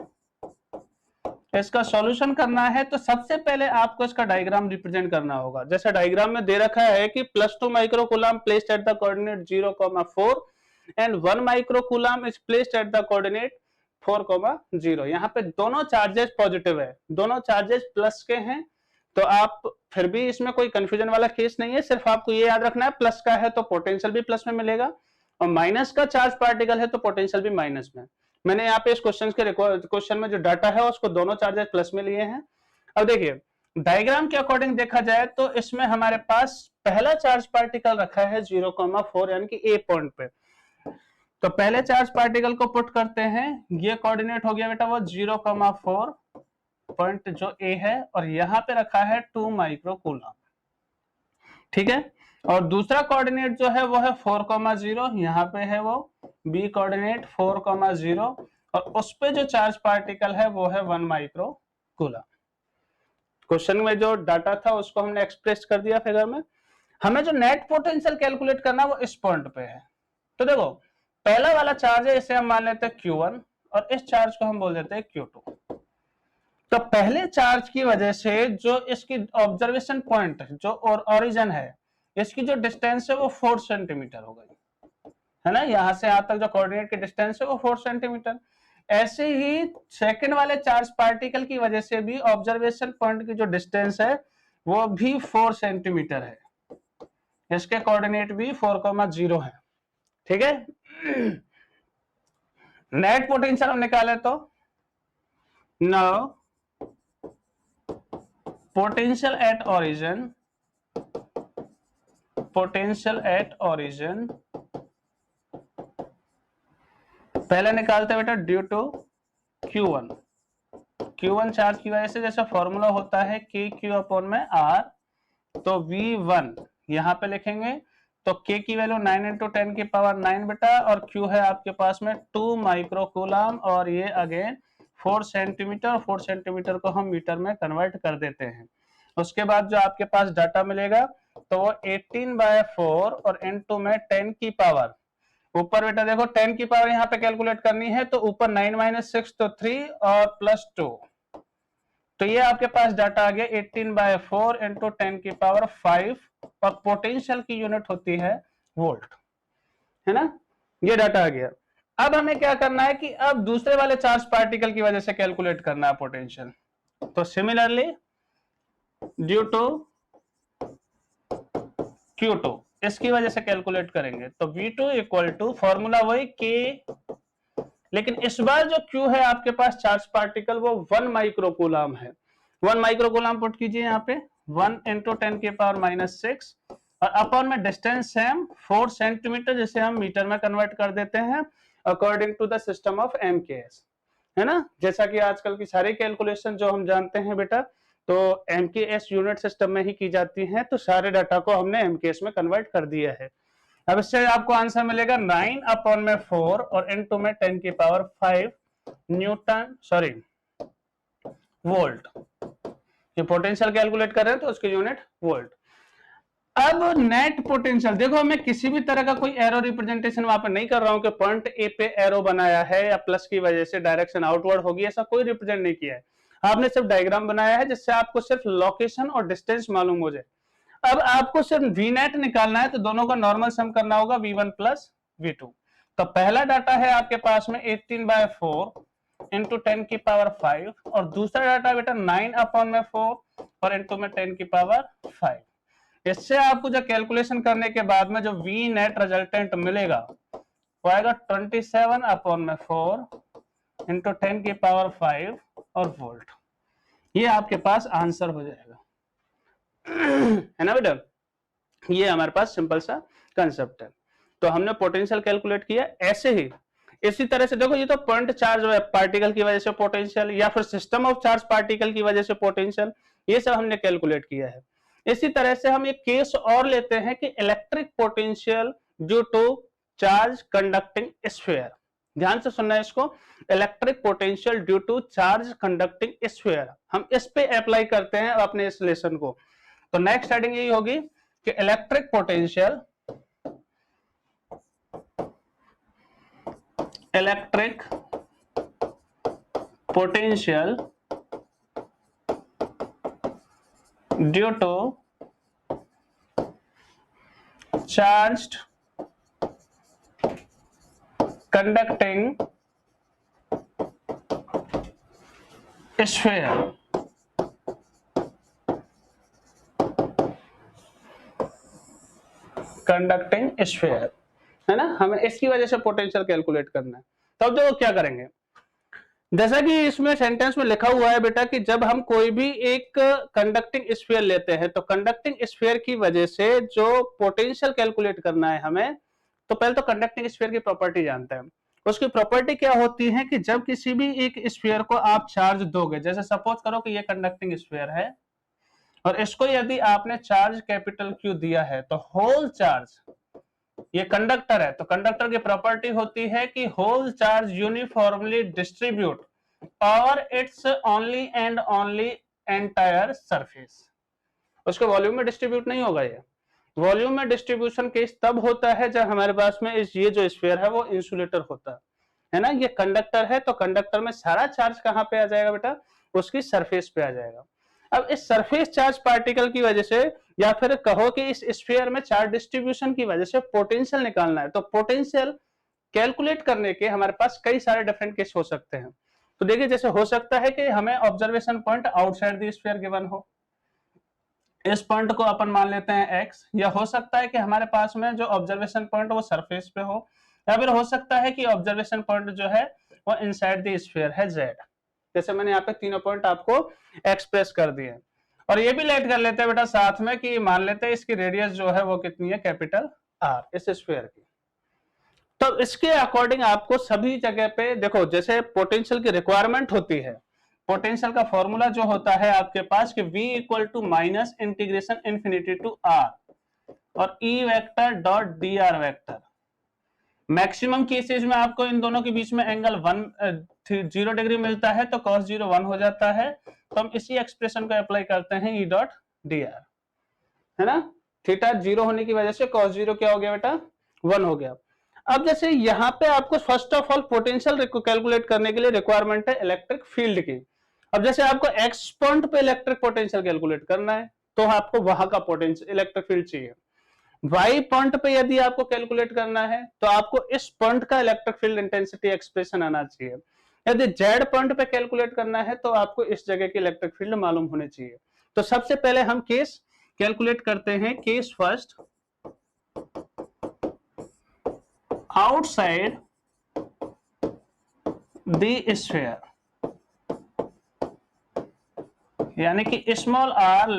इसका सॉल्यूशन करना है तो सबसे पहले आपको इसका डायग्राम रिप्रेजेंट करना होगा। जैसे डायग्राम में दे रखा है कि +2 microcoulomb placed at the coordinate 0,4 and 1 microcoulomb is placed at the coordinate 4,0। यहाँ पे दोनों चार्जेस पॉजिटिव है, दोनों चार्जेस प्लस के हैं, तो आप फिर भी इसमें कोई कंफ्यूजन वाला केस नहीं है। सिर्फ आपको ये याद रखना है प्लस का है तो पोटेंशियल भी प्लस में मिलेगा, और माइनस का चार्ज पार्टिकल है तो पोटेंशियल भी माइनस में। मैंने यहाँ पे इस क्वेश्चन में जो डाटा है उसको दोनों चार्जेस प्लस में लिए हैं। अब देखिए डायग्राम के अकॉर्डिंग देखा जाए तो इसमें हमारे पास पहला चार्ज पार्टिकल रखा है 0,4 यानी कि ए पॉइंट पे। तो पहले चार्ज पार्टिकल को पुट करते हैं, ये कोऑर्डिनेट हो गया बेटा वो 0,4 पॉइंट जो ए है, और यहाँ पे रखा है 2 माइक्रोकूलम, ठीक है। और दूसरा कोऑर्डिनेट जो है वो है 4,0, यहाँ पे है वो बी कोऑर्डिनेट 4,0, और उस पे जो चार्ज पार्टिकल है वो है 1 माइक्रोकूलम। क्वेश्चन में जो डाटा था उसको हमने एक्सप्रेस कर दिया फिगर में। हमें जो नेट पोटेंशियल कैलकुलेट करना वो इस पॉइंट पे है। तो देखो पहला वाला चार्ज है, इसे हम मान लेते हैं Q1, और इस चार्ज को हम बोल देते हैं Q2। तो पहले चार्ज की वजह से जो इसकी ऑब्जर्वेशन पॉइंट जो और ओरिजिन है, इसकी जो डिस्टेंस है वो 4 सेंटीमीटर हो गई, है ना। यहां से यहां तक जो कोऑर्डिनेट की डिस्टेंस है वो 4 सेंटीमीटर। ऐसे ही सेकंड वाले चार्ज पार्टिकल की वजह से भी ऑब्जर्वेशन पॉइंट की जो डिस्टेंस है वो भी 4 सेंटीमीटर है, इसके कोऑर्डिनेट भी 4,0 है, ठीक है। नेट पोटेंशियल हम निकाले तो नाउ पोटेंशियल एट ओरिजिन पहले निकालते बेटा ड्यू टू Q1 चार्ज की वजह से, जैसे फॉर्मूला होता है KQ/R, तो V1 यहाँ पे लिखेंगे, तो K की वैल्यू 9 × 10⁹ बेटा, और Q है आपके पास में 2 माइक्रोकूलम, और ये अगेन 4 सेंटीमीटर। 4 सेंटीमीटर को हम मीटर में कन्वर्ट कर देते हैं। उसके बाद जो आपके पास डाटा मिलेगा तो वो 18/4 और इनटू में 10 की पावर, ऊपर बेटा देखो 10 की पावर यहाँ पे कैलकुलेट करनी है, तो ऊपर 9 - 6 तो 3 और +2, तो ये आपके पास डाटा आ गया 18/4 इंटू 10 की पावर 5, और पोटेंशियल की यूनिट होती है वोल्ट, है ना। ये डाटा आ गया। अब हमें क्या करना है कि अब दूसरे वाले चार्ज पार्टिकल की वजह से कैलकुलेट करना है पोटेंशियल। तो सिमिलरली ड्यू टू Q2 इसकी वजह से कैलकुलेट करेंगे, तो V2 इक्वल टू फॉर्मूला वही K, लेकिन इस बार जो Q है आपके पास चार्ज पार्टिकल वो 1 माइक्रोकूलम है। 1 माइक्रोकूलम पुट कीजिए यहाँ पे, 1 × 10⁻⁶, और अपॉन में डिस्टेंस सेम 4 सेंटीमीटर, जिसे हम मीटर में कन्वर्ट कर देते हैं according to the system of MKS, है ना। जैसा कि आजकल की सारी कैलकुलेशन जो हम जानते हैं बेटा, तो MKS यूनिट सिस्टम में ही की जाती हैं, तो सारे डाटा को हमने MKS में कन्वर्ट कर दिया है। अब इससे आपको आंसर मिलेगा 9/4 और इनटू में 10 की पावर 5 वोल्ट। ये पोटेंशियल कैलकुलेट कर रहे हैं तो उसकी यूनिट वोल्ट। अब नेट पोटेंशियल देखो, मैं किसी भी तरह का कोई एरो रिप्रेजेंटेशन वहां पर नहीं कर रहा हूं कि पॉइंट ए पे एरो बनाया है या प्लस की वजह से डायरेक्शन आउटवर्ड होगी, ऐसा कोई रिप्रेजेंट नहीं किया है। आपने सिर्फ डायग्राम बनाया है जिससे आपको सिर्फ लोकेशन और डिस्टेंस मालूम हो जाए। अब आपको सिर्फ V नेट निकालना है, तो दोनों का नॉर्मल सम करना होगा V1 + V2। तो पहला डाटा है आपके पास में 18/4 इंटू 10 की पावर 5 और दूसरा डाटा बेटा 9/4 और इंटू में 10 की पावर 5। इससे आपको जो कैलकुलेशन करने के बाद में जो वी नेट रिजल्टेंट मिलेगा वो आएगा 27/4 इंटू 10 की पावर 5 और वोल्ट। ये आपके पास आंसर हो जाएगा, है ना बेटा। ये हमारे पास सिंपल सा कंसेप्ट है। तो हमने पोटेंशियल कैलकुलेट किया। ऐसे ही इसी तरह से देखो, ये तो पॉइंट चार्ज पार्टिकल की वजह से पोटेंशियल या फिर सिस्टम ऑफ चार्ज पार्टिकल की वजह से पोटेंशियल, ये सब हमने कैलकुलेट किया है। इसी तरह से हम एक केस और लेते हैं कि electric potential due to charge conducting sphere. ध्यान से सुनना है इसको, electric potential due to charge conducting sphere. हम इस पे अप्लाई करते हैं अपने इस लेसन को। तो नेक्स्ट हेडिंग यही होगी कि electric potential due to charged conducting sphere. Conducting sphere, है ना। हमें इसकी वजह से पोटेंशियल कैलकुलेट करना है। तब देखो क्या करेंगे, जैसा कि इसमें सेंटेंस में लिखा हुआ है बेटा कि जब हम कोई भी एक कंडक्टिंग स्फीयर लेते हैं तो कंडक्टिंग स्फीयर की वजह से जो पोटेंशियल कैलकुलेट करना है हमें, तो पहले तो कंडक्टिंग स्फीयर की प्रॉपर्टी जानते हैं। उसकी प्रॉपर्टी क्या होती है कि जब किसी भी एक स्फीयर को आप चार्ज दोगे, जैसे सपोज करो कि ये कंडक्टिंग स्फीयर है और इसको यदि आपने चार्ज कैपिटल क्यू दिया है तो होल चार्ज, ये कंडक्टर है तो कंडक्टर की प्रॉपर्टी होती है कि होल चार्ज यूनिफॉर्मली डिस्ट्रीब्यूट और it's only and only entire surface. उसके वॉल्यूम में डिस्ट्रीब्यूट नहीं होगा। ये वॉल्यूम में डिस्ट्रीब्यूशन केस तब होता है जब हमारे पास में ये जो स्फीयर है वो इंसुलेटर होता है ना। ये कंडक्टर है तो कंडक्टर में सारा चार्ज कहां पे आ जाएगा बेटा, उसकी सरफेस पे आ जाएगा। अब इस सरफेस चार्ज पार्टिकल की वजह से या फिर कहो कि इस स्फीयर में चार्ज डिस्ट्रीब्यूशन की वजह से पोटेंशियल निकालना है, तो पोटेंशियल कैलकुलेट करने के हमारे पास कई सारे डिफरेंट केस हो सकते हैं। तो देखिए, जैसे हो सकता है कि हमें observation point outside the sphere given हो, इस पॉइंट को अपन मान लेते हैं x, या हो सकता है कि हमारे पास में जो ऑब्जर्वेशन पॉइंट वो सरफेस पे हो, या फिर हो सकता है कि ऑब्जर्वेशन पॉइंट जो है वो इनसाइड द स्फीयर है z। जैसे मैंने यहाँ पे तीनों पॉइंट आपको एक्सप्रेस कर दिए। और ये भी लेट कर लेते हैं बेटा साथ में कि मान लेते हैं इसकी रेडियस जो है वो कितनी है, कैपिटल R इस स्फीयर की। तो इसके अकॉर्डिंग आपको सभी जगह पे देखो, जैसे पोटेंशियल की रिक्वायरमेंट होती है, पोटेंशियल का फॉर्मूला जो होता है आपके पास कि V equal to minus integration infinity to R और E vector dot dr vector. Maximum cases में आपको इन दोनों के बीच में एंगल 0 डिग्री मिलता है तो cos 0 1 हो जाता है। तो हम इसी एक्सप्रेशन को अप्लाई करते हैं E डॉट dr, है ना। थीटा 0 होने की वजह से cos 0 क्या हो गया बेटा, 1 हो गया। अब जैसे यहाँ पे आपको first of all potential calculate करने के लिए रिक्वायरमेंट है इलेक्ट्रिक फील्ड की। अब जैसे आपको एक्स पॉइंट पे इलेक्ट्रिक पोटेंशियल कैलकुलेट करना है तो आपको वहां का पोटेंशियल इलेक्ट्रिक फील्ड चाहिए। वाई पॉइंट पे यदि आपको कैलकुलेट करना है तो आपको इस पॉइंट का इलेक्ट्रिक फील्ड इंटेंसिटी एक्सप्रेशन आना चाहिए। यदि जेड पॉइंट पे कैलकुलेट करना है तो आपको इस जगह की इलेक्ट्रिक फील्ड मालूम होनी चाहिए। तो सबसे पहले हम केस कैलकुलेट करते हैं। Case first, outside the sphere, यानी कि small R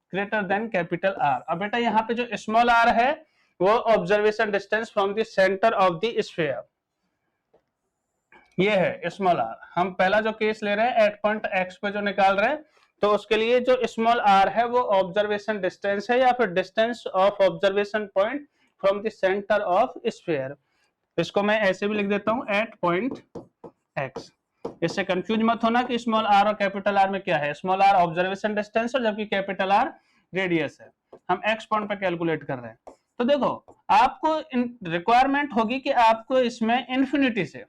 greater than capital R. अब बेटा यहाँ पे जो स्मॉल आर है वो observation distance from the centre of the sphere, ये है स्मॉल आर। हम पहला जो केस ले रहे हैं एट पॉइंट एक्स पे जो निकाल रहे हैं, तो उसके लिए जो स्मॉल आर है वो ऑब्जर्वेशन डिस्टेंस है या फिर distance of observation point from the centre of sphere. इसको मैं ऐसे भी लिख देता हूं एट पॉइंट एक्स। इससे कंफ्यूज मत होना कि स्मॉल आर और कैपिटल आर में क्या है। स्मॉल आर ऑब्जर्वेशन डिस्टेंस है जबकि कैपिटल आर रेडियस है। हम एक्स पॉइंट पे कैलकुलेट कर रहे हैं। तो देखो, आपको रिक्वायरमेंट होगी कि आपको इसमें इन्फिनिटी से,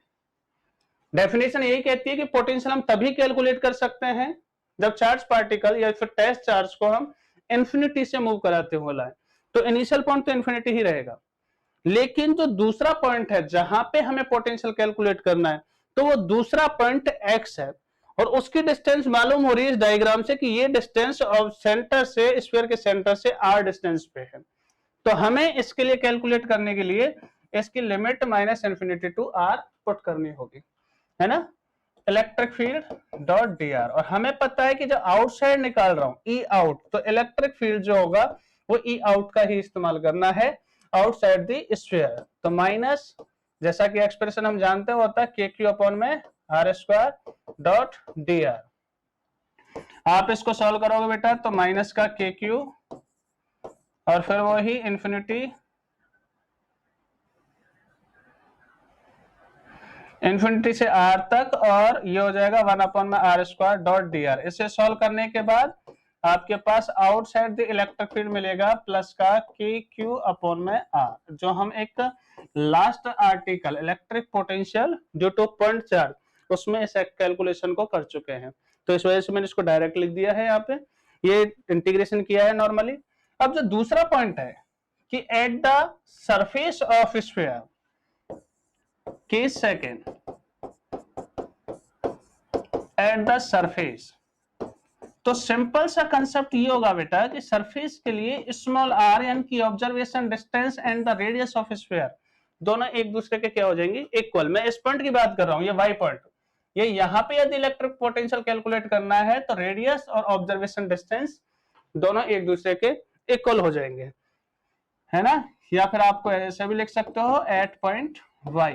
डेफिनेशन यही कहती है कि पोटेंशियल हम तभी कैलकुलेट कर सकते हैं जब चार्ज पार्टिकल या फिर टेस्ट चार्ज को हम इन्फिनिटी से मूव कराते हुए लाए। तो इनिशियल पॉइंट तो इन्फिनिटी ही रहेगा। लेकिन जो दूसरा पॉइंट है जहां पे हमें पोटेंशियल कैलकुलेट करना है तो वो दूसरा पॉइंट x है और उसकी डिस्टेंस मालूम हो रही है इस डायग्राम से कि ये डिस्टेंस ऑफ सेंटर से, स्फीयर के सेंटर से r डिस्टेंस पे है। तो हमें इसके लिए कैलकुलेट करने के लिए इसकी लिमिट -∞ टू r पुट करनी होगी, है ना। इलेक्ट्रिक फील्ड डॉट dr, और हमें पता है कि जब आउटसाइड निकाल रहा हूं E आउट, तो इलेक्ट्रिक फील्ड जो होगा वो E आउट का ही इस्तेमाल करना है आउटसाइड द स्फीयर। तो माइनस, जैसा कि एक्सप्रेशन हम जानते हैं होता है KQ अपॉन में r² डॉट dr। आप इसको सॉल्व करोगे बेटा तो माइनस का KQ और फिर वही इंफिनिटी से r तक, और ये हो जाएगा 1 अपॉन में r² डॉट dr। इसे सॉल्व करने के बाद आपके पास आउटसाइड द इलेक्ट्रिक फील्ड मिलेगा प्लस का KQ अपॉन में r, जो हम एक last article electric potential due two point charge उसमें इस कैलकुलेशन को कर चुके हैं। तो इस वजह से मैंने इसको डायरेक्ट लिख दिया है, यहाँ पे ये इंटीग्रेशन किया है नॉर्मली। अब जो दूसरा पॉइंट है कि at the surface of sphere, case second, at the surface, तो सिंपल सा कंसेप्ट ये होगा बेटा कि सरफेस के लिए स्मॉल r यानी कि observation distance and the radius of sphere दोनों एक दूसरे के क्या हो जाएंगे, इक्वल। मैं इस पॉइंट की बात कर रहा हूं, ये y पॉइंट, ये यहाँ पे यदि इलेक्ट्रिक पोटेंशियल कैलकुलेट करना है तो रेडियस और ऑब्जर्वेशन डिस्टेंस दोनों एक दूसरे के इक्वल हो जाएंगे, है ना। या फिर आपको ऐसे भी लिख सकते हो एट पॉइंट y,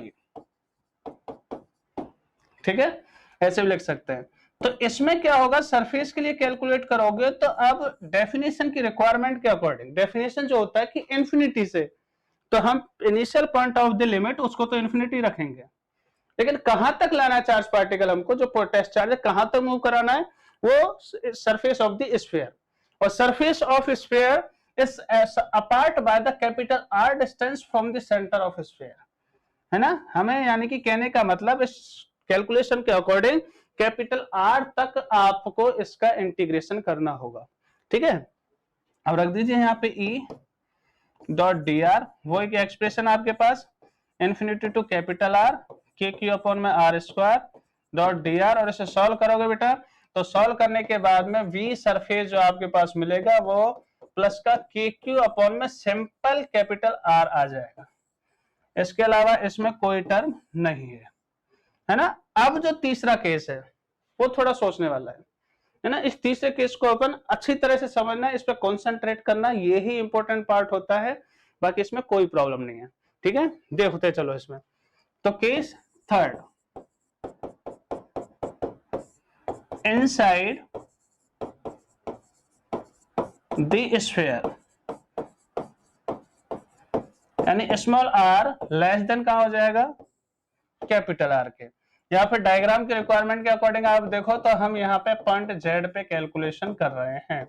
ठीक है, ऐसे भी लिख सकते हैं। तो इसमें क्या होगा, सरफेस के लिए कैलकुलेट करोगे तो अब डेफिनेशन की रिक्वायरमेंट के अकॉर्डिंग, डेफिनेशन जो होता है कि इंफिनिटी से, तो हम initial point of the limit उसको तो इंफिनिटी रखेंगे, लेकिन कहां तक लाना है चार्ज पार्टिकल, हमको जो टेस्ट चार्ज है कहां तक मूव कराना है, वो सरफेस ऑफ द स्फीयर, और surface of sphere is apart by the capital R distance from the centre of sphere, है ना। हमें यानी कि कहने का मतलब इस कैलकुलेशन के अकॉर्डिंग कैपिटल R तक आपको इसका इंटीग्रेशन करना होगा, ठीक है। अब रख दीजिए यहाँ पे E डॉट dr, वो एक एक्सप्रेशन आपके पास infinity to capital R KQ upon में r² डॉट dr, और इसे सॉल्व करोगे बेटा तो सॉल्व करने के बाद में V सरफेस जो आपके पास मिलेगा वो प्लस का KQ अपॉन में सिंपल कैपिटल R आ जाएगा, इसके अलावा इसमें कोई टर्म नहीं है ना। अब जो तीसरा केस है वो थोड़ा सोचने वाला है ना। इस तीसरे केस को अपन अच्छी तरह से समझना, इस पर कॉन्सेंट्रेट करना, यही इंपॉर्टेंट पार्ट होता है, बाकी इसमें कोई प्रॉब्लम नहीं है, ठीक है। देखते चलो इसमें, तो case third, inside the sphere यानी स्मॉल r लेस देन कहां हो जाएगा, कैपिटल R के। या फिर डायग्राम के रिक्वायरमेंट के अकॉर्डिंग आप देखो तो हम यहाँ पे पॉइंट Z पे कैलकुलेशन कर रहे हैं।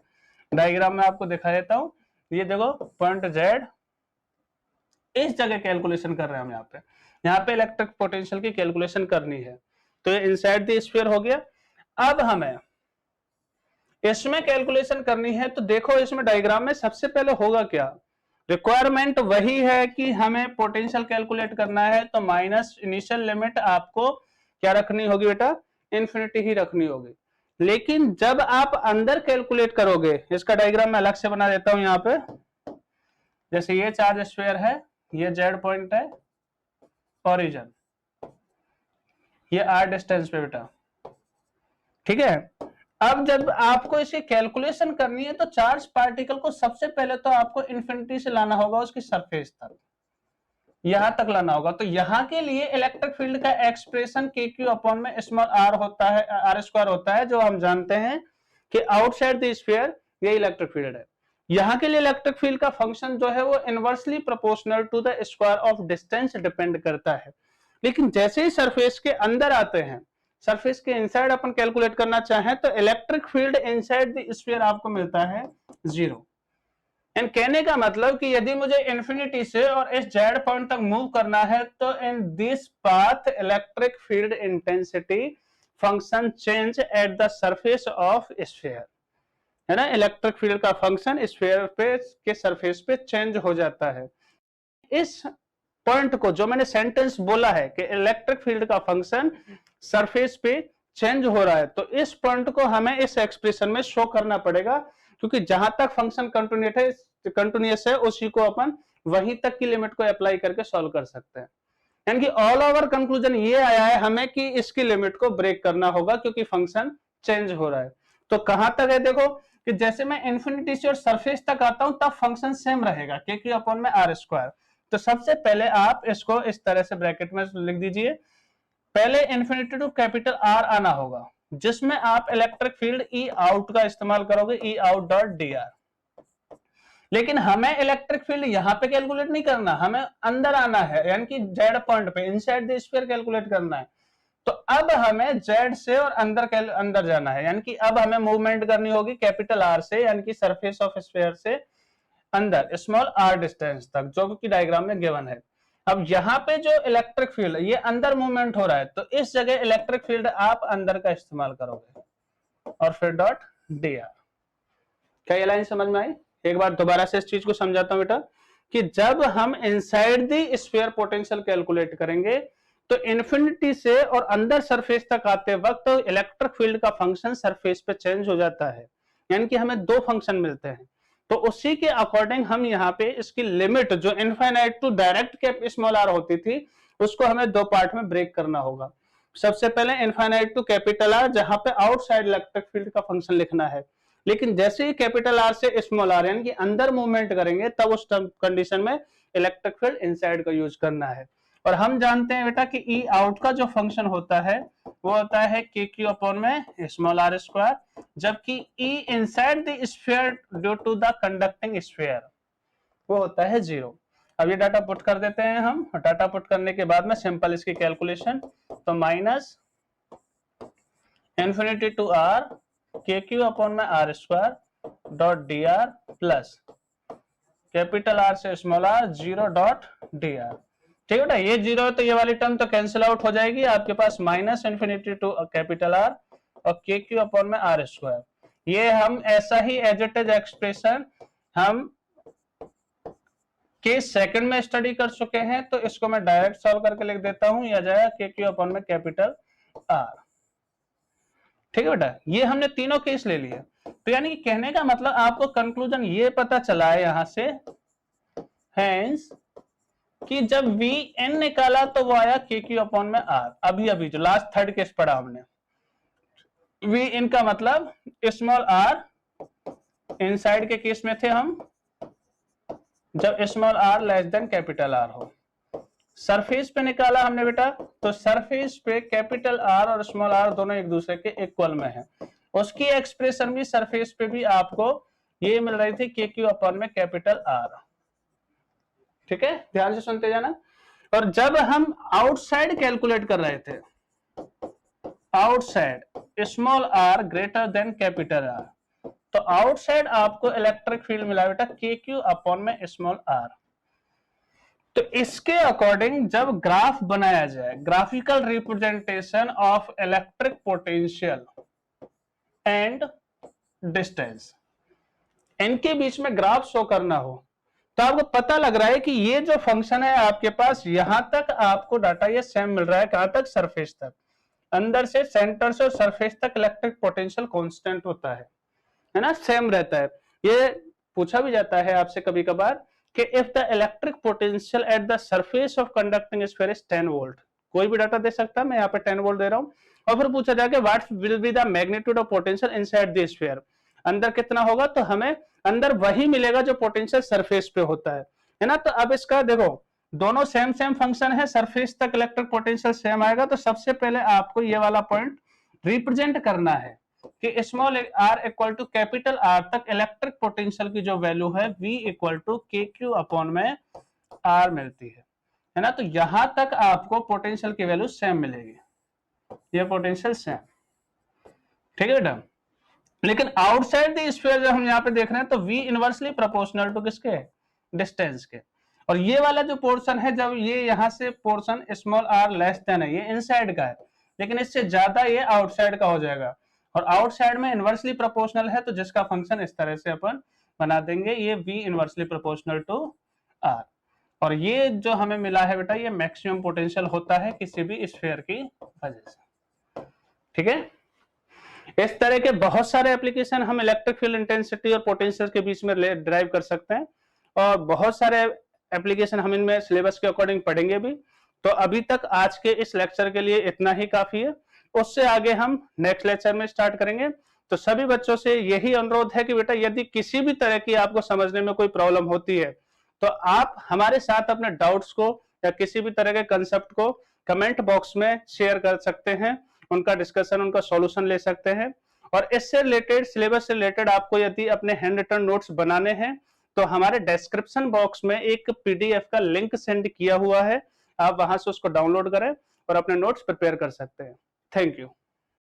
डायग्राम में आपको दिखा देता हूं, ये देखो पॉइंट Z, इस जगह कैलकुलेशन कर रहे हैं हम यहाँ पे इलेक्ट्रिक पोटेंशियल की कैलकुलेशन करनी है, तो ये इनसाइड द स्फीयर हो गया। अब हमें इसमें कैलकुलेशन करनी है, तो देखो इसमें डायग्राम में सबसे पहले होगा क्या, रिक्वायरमेंट वही है कि हमें पोटेंशियल कैलकुलेट करना है, तो माइनस इनिशियल लिमिट आपको क्या रखनी होगी बेटा, इंफिनिटी ही रखनी होगी। लेकिन जब आप अंदर कैलकुलेट करोगे, इसका डायग्राम मैं अलग से बना देता हूं यहाँ पे, जैसे ये चार्ज स्फीयर है, ये Z पॉइंट है, ओरिजिन, ये R डिस्टेंस पे बेटा, ठीक है। अब जब आपको इसकी कैलकुलेशन करनी है तो चार्ज पार्टिकल को सबसे पहले तो आपको इंफिनिटी से लाना होगा उसकी सरफेस तक, यहां तक लाना होगा। तो यहां के लिए इलेक्ट्रिक फील्ड का एक्सप्रेशन KQ अपॉन में स्मॉल r होता है, r² होता है, जो हम जानते हैं कि आउटसाइड द स्फीयर ये इलेक्ट्रिक फील्ड है। यहां के लिए इलेक्ट्रिक फील्ड का फंक्शन जो है वो inversely proportional to the square of distance depend करता है। लेकिन जैसे ही सरफेस के अंदर आते हैं, सरफेस के इनसाइड अपन कैलकुलेट करना चाहें तो electric field inside the sphere आपको मिलता है 0। एंड कहने का मतलब कि यदि मुझे इंफिनिटी से और इस Z पॉइंट तक मूव करना है तो in this path electric field intensity function change at the surface of sphere, है ना। इलेक्ट्रिक फील्ड का फंक्शन स्फीयर पे के सरफेस पे चेंज हो जाता है। इस पॉइंट को, जो मैंने सेंटेंस बोला है कि इलेक्ट्रिक फील्ड का फंक्शन सरफेस पे चेंज हो रहा है, तो इस पॉइंट को हमें इस एक्सप्रेशन में शो करना पड़ेगा, क्योंकि जहां तक फंक्शन कंटिन्यूअस है उसी को अपन वहीं तक की लिमिट को अप्लाई करके सॉल्व कर सकते हैं। यानी कि ऑल ओवर कंक्लूजन ये आया है हमें कि इसकी लिमिट को ब्रेक करना होगा क्योंकि फंक्शन चेंज हो रहा है। तो कहां तक है देखो कि जैसे मैं इन्फिनिटी से और सरफेस तक आता हूं तब फंक्शन सेम रहेगा क्योंकि अपॉन में आर स्क्वायर। तो सबसे पहले आप इसको इस तरह से ब्रैकेट में लिख दीजिए, पहले इन्फिनिटी टू कैपिटल आर आना होगा जिसमें आप इलेक्ट्रिक फील्ड ई आउट का इस्तेमाल करोगे, ई आउट डॉट डी आर। लेकिन हमें इलेक्ट्रिक फील्ड यहां पे कैलकुलेट नहीं करना, हमें अंदर आना है, यानी कि जेड पॉइंट पे इनसाइड द स्फीयर कैलकुलेट करना है। तो अब हमें जेड से और अंदर जाना है, यानी कि अब हमें मूवमेंट करनी होगी कैपिटल आर से, यानी कि सरफेस ऑफ स्फीयर से अंदर स्मॉल आर डिस्टेंस तक, जो कि डायग्राम में गिवन है। अब यहाँ पे जो इलेक्ट्रिक फील्ड ये अंदर मूवमेंट हो रहा है, तो इस जगह इलेक्ट्रिक फील्ड आप अंदर का इस्तेमाल करोगे और फिर डॉट डी आर। क्या ये लाइन समझ में आई? एक बार दोबारा से इस चीज को समझाता हूं बेटा कि जब हम inside the sphere potential calculate करेंगे तो इन्फिनिटी से और अंदर सरफेस तक आते वक्त इलेक्ट्रिक फील्ड का फंक्शन सरफेस पे चेंज हो जाता है, यानी कि हमें दो फंक्शन मिलते हैं। तो उसी के अकॉर्डिंग हम यहाँ पे इसकी लिमिट जो infinite to direct cap small R होती थी उसको हमें दो पार्ट में ब्रेक करना होगा। सबसे पहले इनफाइनाइट टू कैपिटल आर जहां पे आउटसाइड इलेक्ट्रिक फील्ड का फंक्शन लिखना है, लेकिन जैसे ही कैपिटल आर से स्मॉल आर यानी कि अंदर मूवमेंट करेंगे तब उस कंडीशन में इलेक्ट्रिक फील्ड इनसाइड का यूज करना है। और हम जानते हैं बेटा कि ई आउट का जो फंक्शन होता है वो होता है के क्यू अपॉन में स्मॉल आर स्क्वायर, जबकि E inside the sphere due to the conducting sphere वो होता है 0। अब ये डाटा पुट कर देते हैं हम, डाटा पुट करने के बाद में सिंपल इसकी कैलकुलेशन, तो minus infinity to R K Q upon में R square dot D R plus capital R से small R 0 dot D R. ठीक है, ये 0 है तो ये वाली टर्म तो कैंसिल आउट हो जाएगी, आपके पास minus infinity to capital R और के क्यू अपॉन में आर स्क्वायर। ये हम ऐसा ही एज इट इज एक्सप्रेशन हम केस सेकंड में स्टडी कर चुके हैं, तो इसको मैं डायरेक्ट सॉल्व करके लिख देता हूं, यह जाएगा के क्यू अपॉन में कैपिटल आर। ठीक है बेटा, ये हमने तीनों केस ले लिए। तो यानी कि कहने का मतलब आपको कंक्लूजन ये पता चला है यहां से हैंस कि जब वी एन निकाला तो वो आया के क्यू अपॉन में आर। अभी जो लास्ट थर्ड केस पढ़ा हमने, वी इन का मतलब स्मॉल आर इनसाइड के केस में थे हम, जब small R less than capital R हो। सरफेस पे निकाला हमने बेटा, तो सरफेस पे कैपिटल आर और स्मॉल आर दोनों एक दूसरे के इक्वल में है। उसकी एक्सप्रेशन भी सरफेस पे भी आपको ये मिल रही थी के क्यू अपॉन में कैपिटल आर। ठीक है, ध्यान से सुनते जाना। और जब हम आउटसाइड कैलकुलेट कर रहे थे, outside small R greater than capital R, तो आउटसाइड आपको इलेक्ट्रिक फील्ड मिला बेटा के क्यू अपॉन में स्मॉल आर। तो इसके अकॉर्डिंग जब ग्राफ बनाया जाए, graphical representation of electric potential and distance, इनके बीच में ग्राफ शो करना हो, तो आपको पता लग रहा है कि ये जो फंक्शन है आपके पास यहां तक आपको डाटा ये सेम मिल रहा है, कहां तक? सरफेस तक। अंदर से सेंटर से सरफेस तक इलेक्ट्रिक पोटेंशियल कांस्टेंट होता है ना, सेम रहता है। ये पूछा भी जाता है आपसे कभी कभार कि if the electric potential at the surface of conducting sphere is 10 volt, कोई भी डाटा दे सकता है, मैं यहाँ पे 10 वोल्ट दे रहा हूँ, और फिर पूछा जाएगा what will be the magnitude of potential inside the sphere, अंदर कितना होगा? तो हमें अंदर वही मिलेगा जो पोटेंशियल सरफेस पे होता है ना। तो अब इसका देखो दोनों सेम फंक्शन है, सरफेस तक इलेक्ट्रिक पोटेंशियल सेम आएगा, तो सबसे पहले आपको ये वाला पॉइंट रिप्रेजेंट करना है कि small R equal to capital R तक इलेक्ट्रिक पोटेंशियल की जो वैल्यू है V equal to k Q upon में आर मिलती है ना। तो यहां तक आपको पोटेंशियल की वैल्यू सेम मिलेगी, ये पोटेंशियल सेम। ठीक है बेटा, लेकिन आउटसाइड द स्फीयर जब हम यहाँ पे देख रहे हैं तो V इनवर्सली प्रोपोर्शनल टू किसके? डिस्टेंस के। और ये वाला जो पोर्शन है, जब ये यहाँ से portion small R less than है, ये इनसाइड का है, लेकिन इससे ज्यादा ये आउटसाइड का हो जाएगा, और आउटसाइड में इनवर्सली प्रोपोर्शनल है, तो जिसका फंक्शन इस तरह से अपन बना देंगे, ये V inversely proportional to R। और ये जो हमें मिला है बेटा, ये मैक्सिमम पोटेंशियल होता है किसी भी स्फीयर की वजह से। ठीक है, इस तरह के बहुत सारे एप्लीकेशन हम इलेक्ट्रिक फील्ड इंटेंसिटी और पोटेंशियल के बीच में ड्राइव कर सकते हैं, और बहुत सारे एप्लीकेशन हम इनमें सिलेबस के अकॉर्डिंग पढ़ेंगे भी। तो अभी तक आज के इस लेक्चर के लिए इतना ही काफी है, उससे आगे हम नेक्स्ट लेक्चर में स्टार्ट करेंगे। तो सभी बच्चों से यही अनुरोध है कि बेटा यदि किसी भी तरह की आपको समझने में कोई प्रॉब्लम होती है तो आप हमारे साथ अपने डाउट्स को या किसी भी तरह के कंसेप्ट को कमेंट बॉक्स में शेयर कर सकते हैं, उनका डिस्कशन, उनका सॉल्यूशन ले सकते हैं। और इससे रिलेटेड, सिलेबस से रिलेटेड आपको यदि अपने हैंड रिटन नोट्स बनाने हैं तो हमारे डिस्क्रिप्शन बॉक्स में एक पीडीएफ का लिंक सेंड किया हुआ है, आप वहां से उसको डाउनलोड करें और अपने नोट्स प्रिपेयर कर सकते हैं। Thank you.